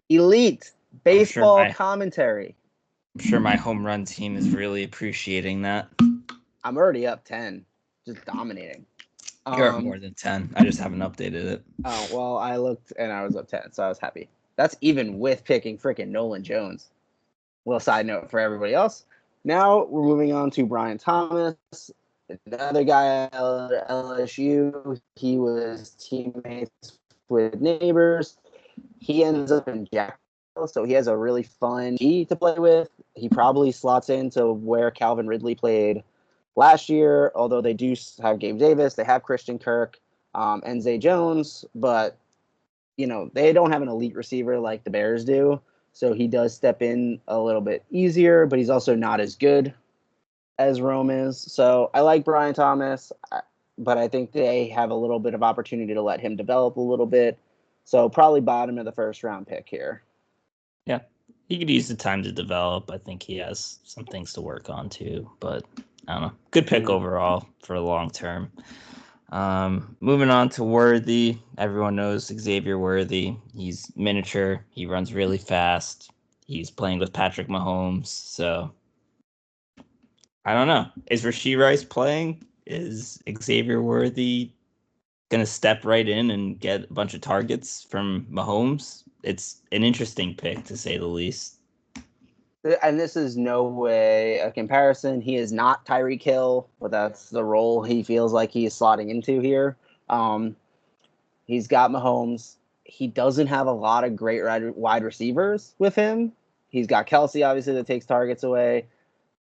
Elite baseball commentary. I'm sure my home run team is really appreciating that. I'm already up 10, just dominating. You're up more than 10. I just haven't updated it. Oh, well, I looked and I was up 10, so I was happy. That's even with picking freaking Nolan Jones. Little side note for everybody else. Now we're moving on to Brian Thomas, another guy at LSU. He was teammates with Neighbors. He ends up in Jacksonville, so he has a really fun G to play with. He probably slots into where Calvin Ridley played last year, although they do have Gabe Davis, they have Christian Kirk, and Zay Jones, but they don't have an elite receiver like the Bears do. So he does step in a little bit easier, but he's also not as good as Rome is. So I like Brian Thomas, but I think they have a little bit of opportunity to let him develop a little bit. So probably bottom of the first round pick here. Yeah, he could use the time to develop. I think he has some things to work on too, but I don't know. Good pick overall for the long term. Moving on to Worthy. Everyone knows Xavier Worthy. He's miniature. He runs really fast. He's playing with Patrick Mahomes. So I don't know. Is Rashee Rice playing? Is Xavier Worthy going to step right in and get a bunch of targets from Mahomes? It's an interesting pick, to say the least. And this is no way a comparison. He is not Tyreek Hill, but that's the role he feels like he is slotting into here. He's got Mahomes. He doesn't have a lot of great wide receivers with him. He's got Kelsey, obviously, that takes targets away.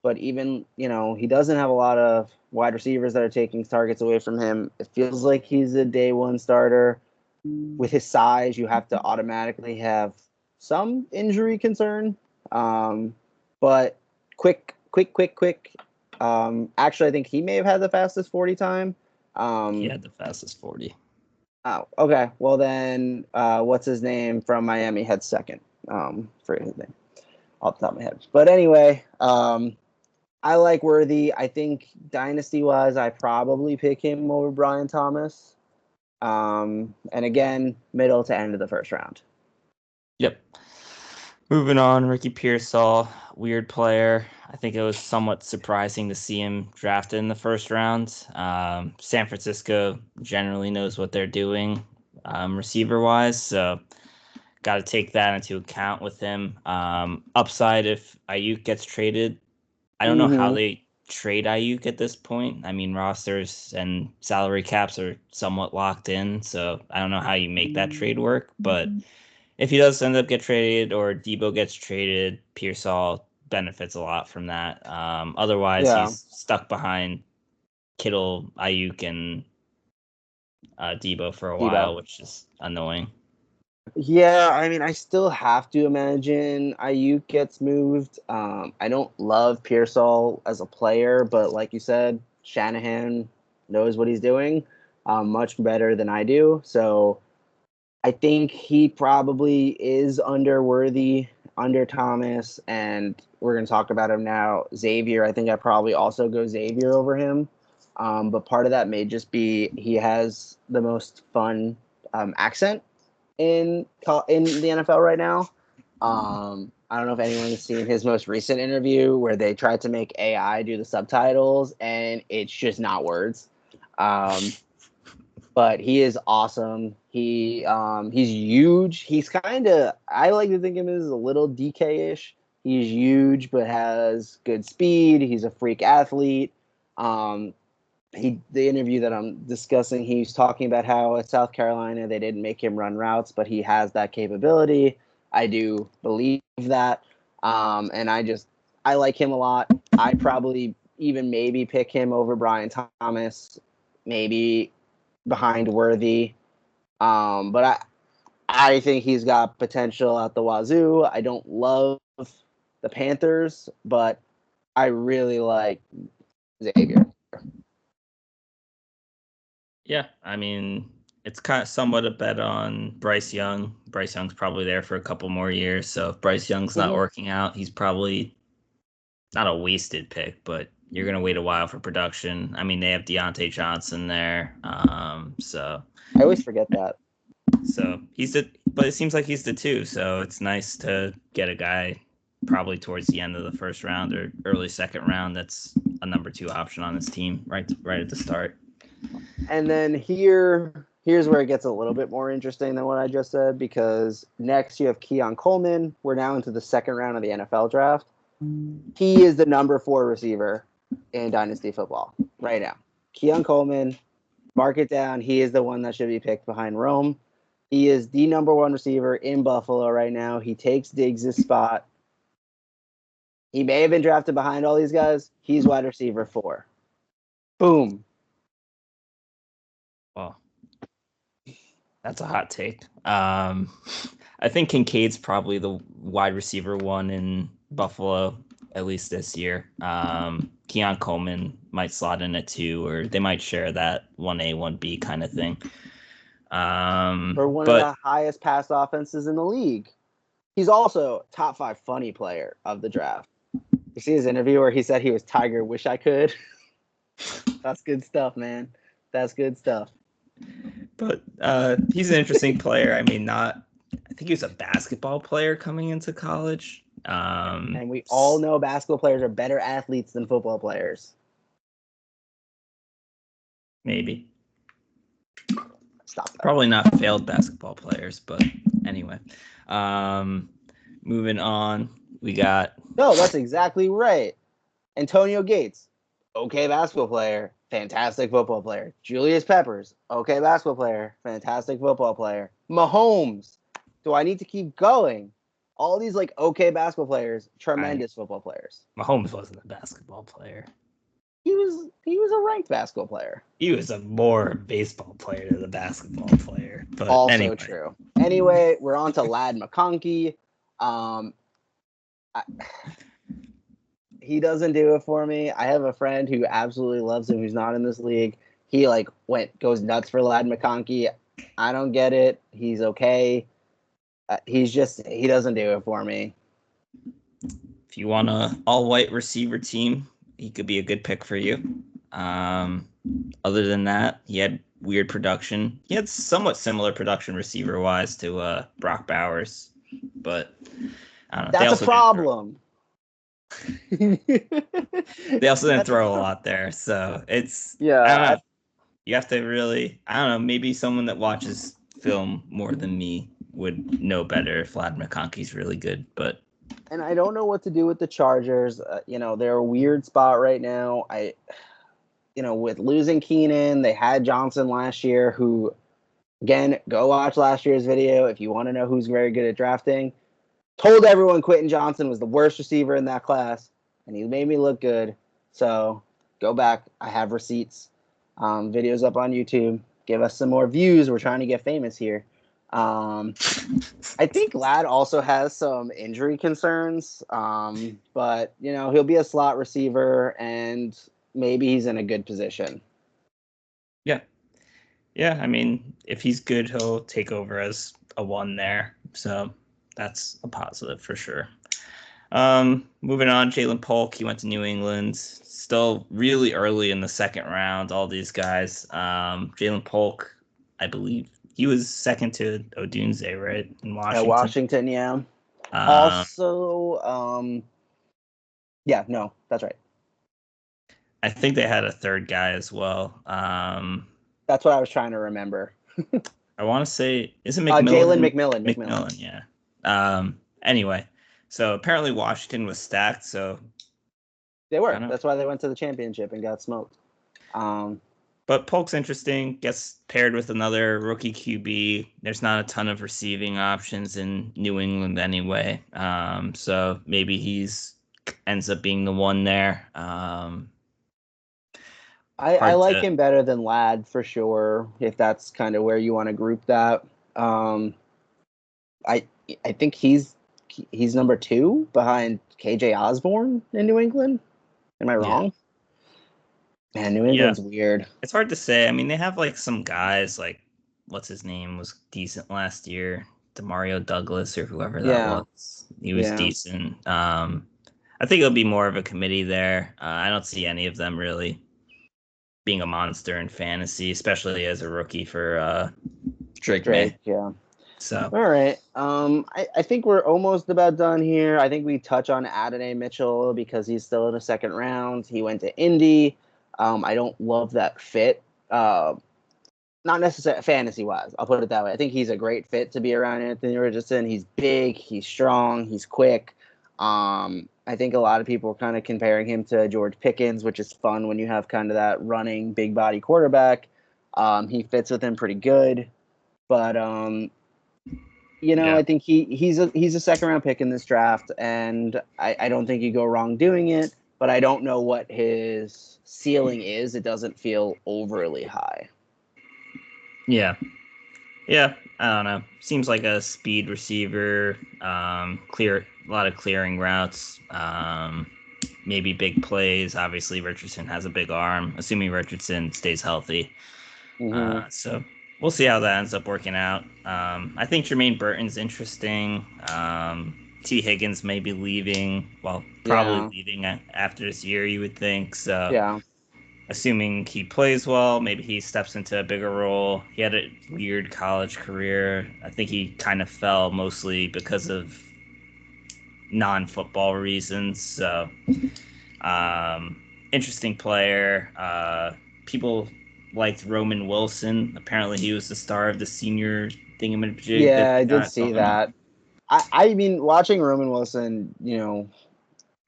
But even, he doesn't have a lot of wide receivers that are taking targets away from him. It feels like he's a day one starter. With his size, you have to automatically have some injury concern. But quick. Actually, I think he may have had the fastest 40 time. He had the fastest 40. Oh, okay. Well, then, what's his name from Miami had second. Forget his name off the top of my head. But anyway, I like Worthy. I think dynasty-wise, I probably pick him over Brian Thomas. And again, middle to end of the first round. Yep. Moving on, Ricky Pearsall, weird player. I think it was somewhat surprising to see him drafted in the first round. San Francisco generally knows what they're doing receiver-wise, so got to take that into account with him. Upside if Ayuk gets traded. I don't know how they trade Ayuk at this point. I mean, rosters and salary caps are somewhat locked in, so I don't know how you make that trade work, but if he does end up get traded or Debo gets traded, Pearsall benefits a lot from that. Otherwise, he's stuck behind Kittle, Ayuk, and Debo for a while, which is annoying. Yeah, I mean, I still have to imagine Ayuk gets moved. I don't love Pearsall as a player, but like you said, Shanahan knows what he's doing much better than I do. So I think he probably is underworthy under Thomas, and we're going to talk about him now. Xavier, I think I probably also go Xavier over him. But part of that may just be he has the most fun accent in the NFL right now. I don't know if anyone's seen his most recent interview where they tried to make AI do the subtitles, and it's just not words. But he is awesome. He's huge. He's I like to think of him as a little DK-ish. He's huge, but has good speed. He's a freak athlete. The interview that I'm discussing, he's talking about how at South Carolina they didn't make him run routes, but he has that capability. I do believe that, and I like him a lot. I probably even maybe pick him over Brian Thomas, maybe behind Worthy. But I think he's got potential at the wazoo. I don't love the Panthers, but I really like Xavier. Yeah, I mean, it's kind of somewhat a bet on Bryce Young. Bryce Young's probably there for a couple more years, so if Bryce Young's not working out, he's probably not a wasted pick, but you're gonna wait a while for production. I mean, they have Deontay Johnson there, so I always forget that. So but it seems like he's the two. So it's nice to get a guy probably towards the end of the first round or early second round. That's a number 2 option on his team right at the start. And then here's where it gets a little bit more interesting than what I just said, because next you have Keon Coleman. We're now into the second round of the NFL draft. He is the number 4 receiver in Dynasty football right now. Keon Coleman, mark it down. He is the one that should be picked behind Rome. He is the number 1 receiver in Buffalo right now. He takes Diggs' spot. He may have been drafted behind all these guys. He's wide receiver 4. Boom. Well, that's a hot take. I think Kincaid's probably the wide receiver 1 in Buffalo, at least this year. Keon Coleman might slot in at 2, or they might share that 1A, 1B kind of thing. For one of the highest pass offenses in the league. He's also top 5 funny player of the draft. You see his interview where he said he was Tiger, wish I could. That's good stuff, man. That's good stuff. But he's an interesting player. I mean, I think he was a basketball player coming into college. And we all know basketball players are better athletes than football players. Maybe. Stop that. Probably not failed basketball players, but anyway. Moving on, we got... No, that's exactly right. Antonio Gates, okay basketball player, fantastic football player. Julius Peppers, okay basketball player, fantastic football player. Mahomes, do I need to keep going? All these okay basketball players, tremendous football players. Mahomes wasn't a basketball player. He was a ranked basketball player. He was a more baseball player than a basketball player. But also anyway. True. Anyway, we're on to Ladd McConkey. He doesn't do it for me. I have a friend who absolutely loves him who's not in this league. He goes nuts for Ladd McConkey. I don't get it. He's okay. He doesn't do it for me. If you want an all-white receiver team, he could be a good pick for you. Other than that, he had weird production. He had somewhat similar production receiver-wise to Brock Bowers, but I don't know. That's a problem. They also didn't throw a lot there, so it's I don't know. You have to really, I don't know, maybe someone that watches film more than me would know better if Ladd McConkey's really good, but. And I don't know what to do with the Chargers. They're a weird spot right now. With losing Keenan, they had Johnson last year, who, again, go watch last year's video if you want to know who's very good at drafting. Told everyone Quentin Johnson was the worst receiver in that class, and he made me look good. So go back. I have receipts. Videos up on YouTube. Give us some more views. We're trying to get famous here. I think Ladd also has some injury concerns, but he'll be a slot receiver, and maybe he's in a good position. Yeah. I mean, if he's good, he'll take over as a 1 there. So that's a positive for sure. Moving on, Jalen Polk. He went to New England. Still really early in the second round. All these guys. Jalen Polk, I believe. He was second to Odunze, right? In Washington. At Washington, yeah. Also, yeah, no, that's right. I think they had a third guy as well. That's what I was trying to remember. I want to say, is it McMillan? Jalen McMillan. McMillan, yeah. Anyway, so apparently Washington was stacked, so. They were. That's why they went to the championship and got smoked. But Polk's interesting. Gets paired with another rookie QB. There's not a ton of receiving options in New England anyway. So maybe he's ends up being the one there. I like him better than Ladd for sure, if that's kind of where you want to group that. I think he's number 2 behind KJ Osborne in New England. Am I wrong? Man, New Yeah. England's weird. It's hard to say. I mean, they have like some guys like what's his name was decent last year, Demario Douglas or whoever that Yeah, was. He was yeah. decent. I think it'll be more of a committee there. I don't see any of them really being a monster in fantasy, especially as a rookie for Drake May. Drake, yeah. So All right. I think we're almost about done here. I think we touch on Adonai Mitchell because he's still in the second round. He went to Indy. I don't love that fit. Not necessarily fantasy wise. I'll put it that way. I think he's a great fit to be around Anthony Richardson. He's big, he's strong, he's quick. I think a lot of people are kind of comparing him to George Pickens, which is fun when you have kind of that running big body quarterback. He fits with him pretty good, but yeah. I think he's a second round pick in this draft, and I don't think you go wrong doing it. But I don't know what his ceiling is. It doesn't feel overly high. Yeah. Yeah, I don't know. Seems like a speed receiver. Clear a lot of clearing routes. Maybe big plays. Obviously, Richardson has a big arm. Assuming Richardson stays healthy. Mm-hmm. So we'll see how that ends up working out. I think Jermaine Burton's interesting. T. Higgins may be leaving. Well, probably Yeah. leaving after this year, you would think. So Yeah. assuming he plays well, maybe he steps into a bigger role. He had a weird college career. I think he kind of fell mostly because of non-football reasons. So, interesting player. People liked Roman Wilson. Apparently, he was the star of the senior thingamajig that Yeah, I they did got see going on. that. I mean, watching Roman Wilson,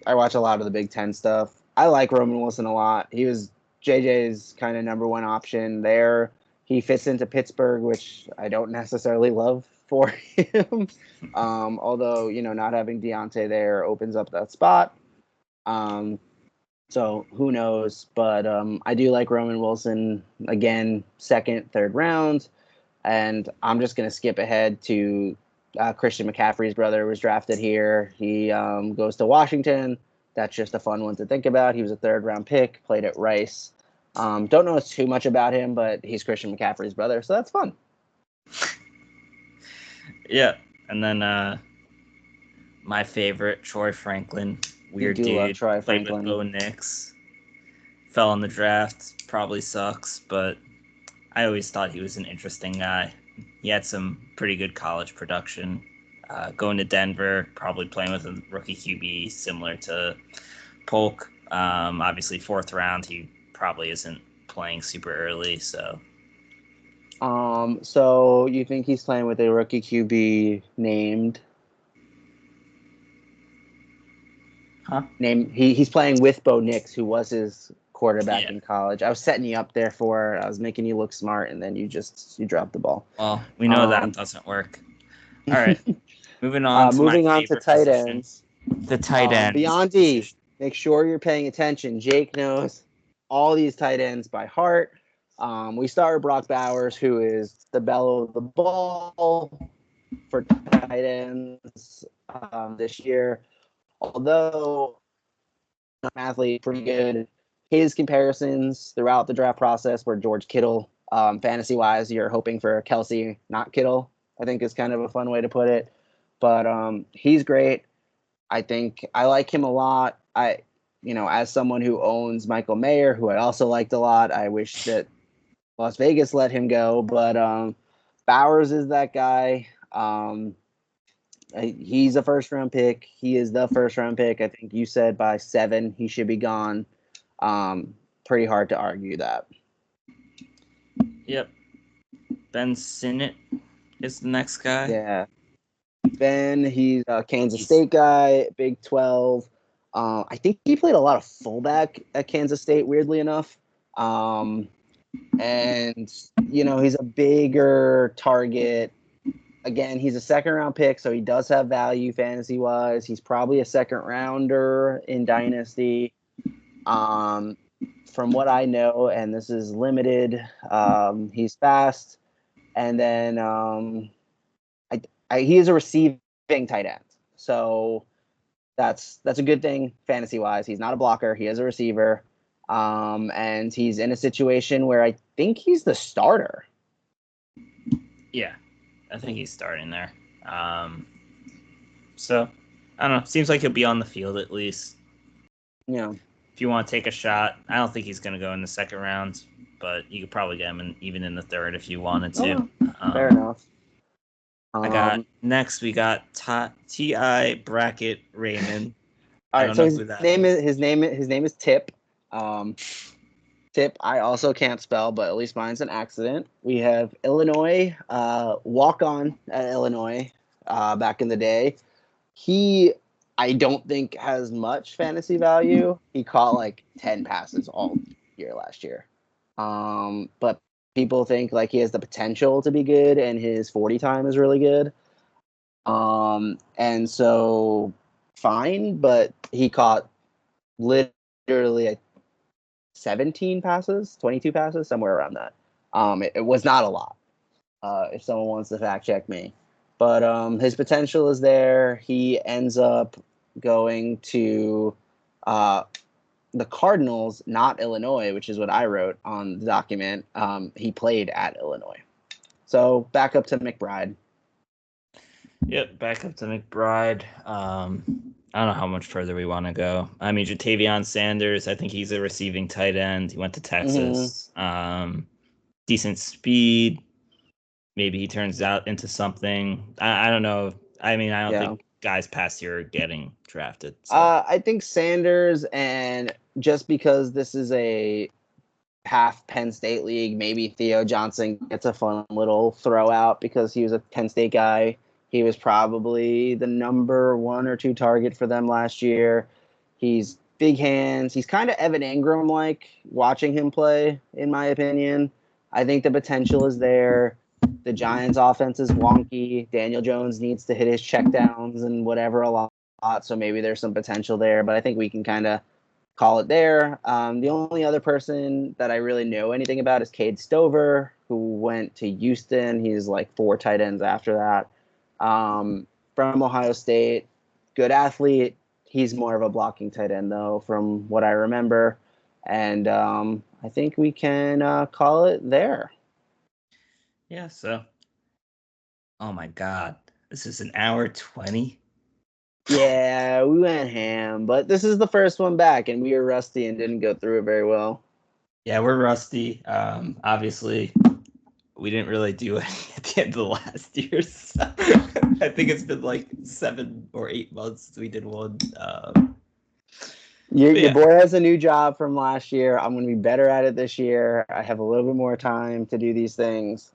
I watch a lot of the Big Ten stuff. I like Roman Wilson a lot. He was JJ's kind of number one option there. He fits into Pittsburgh, which I don't necessarily love for him. Although, not having Deontay there opens up that spot. So who knows? But I do like Roman Wilson again, second, third round. And I'm just going to skip ahead to Christian McCaffrey's brother was drafted here. He goes to Washington. That's just a fun one to think about. He was a third round pick, played at Rice. Don't know too much about him, but he's Christian McCaffrey's brother, so that's fun. Yeah, and then my favorite, Troy Franklin, You weird do love dude, Troy played with Franklin. Bo Nix, fell in the draft, probably sucks, but I always thought he was an interesting guy. He had some pretty good college production. Going to Denver, probably playing with a rookie QB similar to Polk. Obviously, fourth round, he probably isn't playing super early, so So you think he's playing with a rookie QB named? huh? He's playing with Bo Nix, who was his quarterback Yeah. in college. I was setting you up there for it. I was making you look smart, and then you dropped the ball. Well, we know that doesn't work. All right, moving on to my Moving on to favorite tight position, ends. the tight end Beyond D, position. make sure you're paying attention. Jake knows all these tight ends by heart. We start with Brock Bowers, who is the belle of the ball for tight ends this year. Although athlete, pretty good. His comparisons throughout the draft process were George Kittle. Fantasy wise, you're hoping for Kelsey, not Kittle. I think is kind of a fun way to put it. But he's great. I think I like him a lot. As someone who owns Michael Mayer, who I also liked a lot, I wish that Las Vegas let him go. But Bowers is that guy. He's a first round pick. He is the first round pick. I think you said by 7 he should be gone. Pretty hard to argue that. Yep. Ben Sinnott is the next guy. Yeah. Ben, he's a Kansas He's State guy, Big 12. I think he played a lot of fullback at Kansas State, weirdly enough. And, he's a bigger target. Again, he's a second round pick, so he does have value fantasy wise. He's probably a second rounder in Dynasty. From what I know, and this is limited, he's fast. And then he is a receiving tight end. So that's a good thing fantasy wise. He's not a blocker. He is a receiver. And he's in a situation where I think he's the starter. Yeah, I think he's starting there. So I don't know. Seems like he'll be on the field at least. Yeah. If you want to take a shot, I don't think he's going to go in the second round, but you could probably get him even in the third if you wanted to. Fair enough. We got T.I. Brackett Raymond. All right, so his name is Tip. Tip, I also can't spell, but at least mine's an accident. We have Illinois, walk on at Illinois back in the day. I don't think has much fantasy value. He caught like 10 passes all year last year. But people think like he has the potential to be good, and his 40 time is really good. And so fine, but he caught literally 17 passes, 22 passes, somewhere around that. It was not a lot. If someone wants to fact check me, but his potential is there. He ends up going to the Cardinals, not Illinois, which is what I wrote on the document. He played at Illinois. So back up to McBride. Yep, back up to McBride. I don't know how much further we want to go. I mean, Jatavion Sanders, I think he's a receiving tight end. He went to Texas. Decent speed. Maybe he turns out into something. I don't know. I mean, I don't think guys past here are getting drafted. So. I think Sanders, and just because this is a half Penn State league, maybe Theo Johnson gets a fun little throw out because he was a Penn State guy. He was probably the number 1 or 2 target for them last year. He's big hands. He's kind of Evan Ingram-like watching him play, in my opinion. I think the potential is there. The Giants' offense is wonky. Daniel Jones needs to hit his checkdowns and whatever a lot, so maybe there's some potential there. But I think we can kind of call it there. The only other person that I really know anything about is Cade Stover, who went to Houston. He's like 4 tight ends after that. From Ohio State, good athlete. He's more of a blocking tight end, though, from what I remember. And I think we can call it there. Yeah, so. Oh, my God. This is an hour 20? Yeah, we went ham. But this is the first one back, and we were rusty and didn't go through it very well. Yeah, we're rusty. Obviously, we didn't really do any at the end of the last year. So I think it's been like 7 or 8 months since we did one. Your boy has a new job from last year. I'm going to be better at it this year. I have a little bit more time to do these things.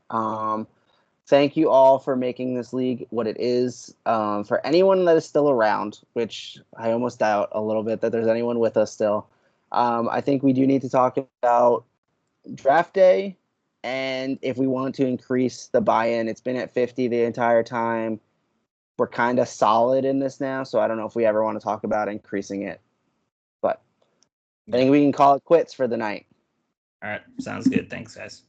Thank you all for making this league what it is. For anyone that is still around, which I almost doubt a little bit that there's anyone with us still, I think we do need to talk about draft day. And if we want to increase the buy-in, it's been at 50 the entire time. We're kind of solid in this now, so I don't know if we ever want to talk about increasing it. But I think we can call it quits for the night. All right. Sounds good. Thanks, guys.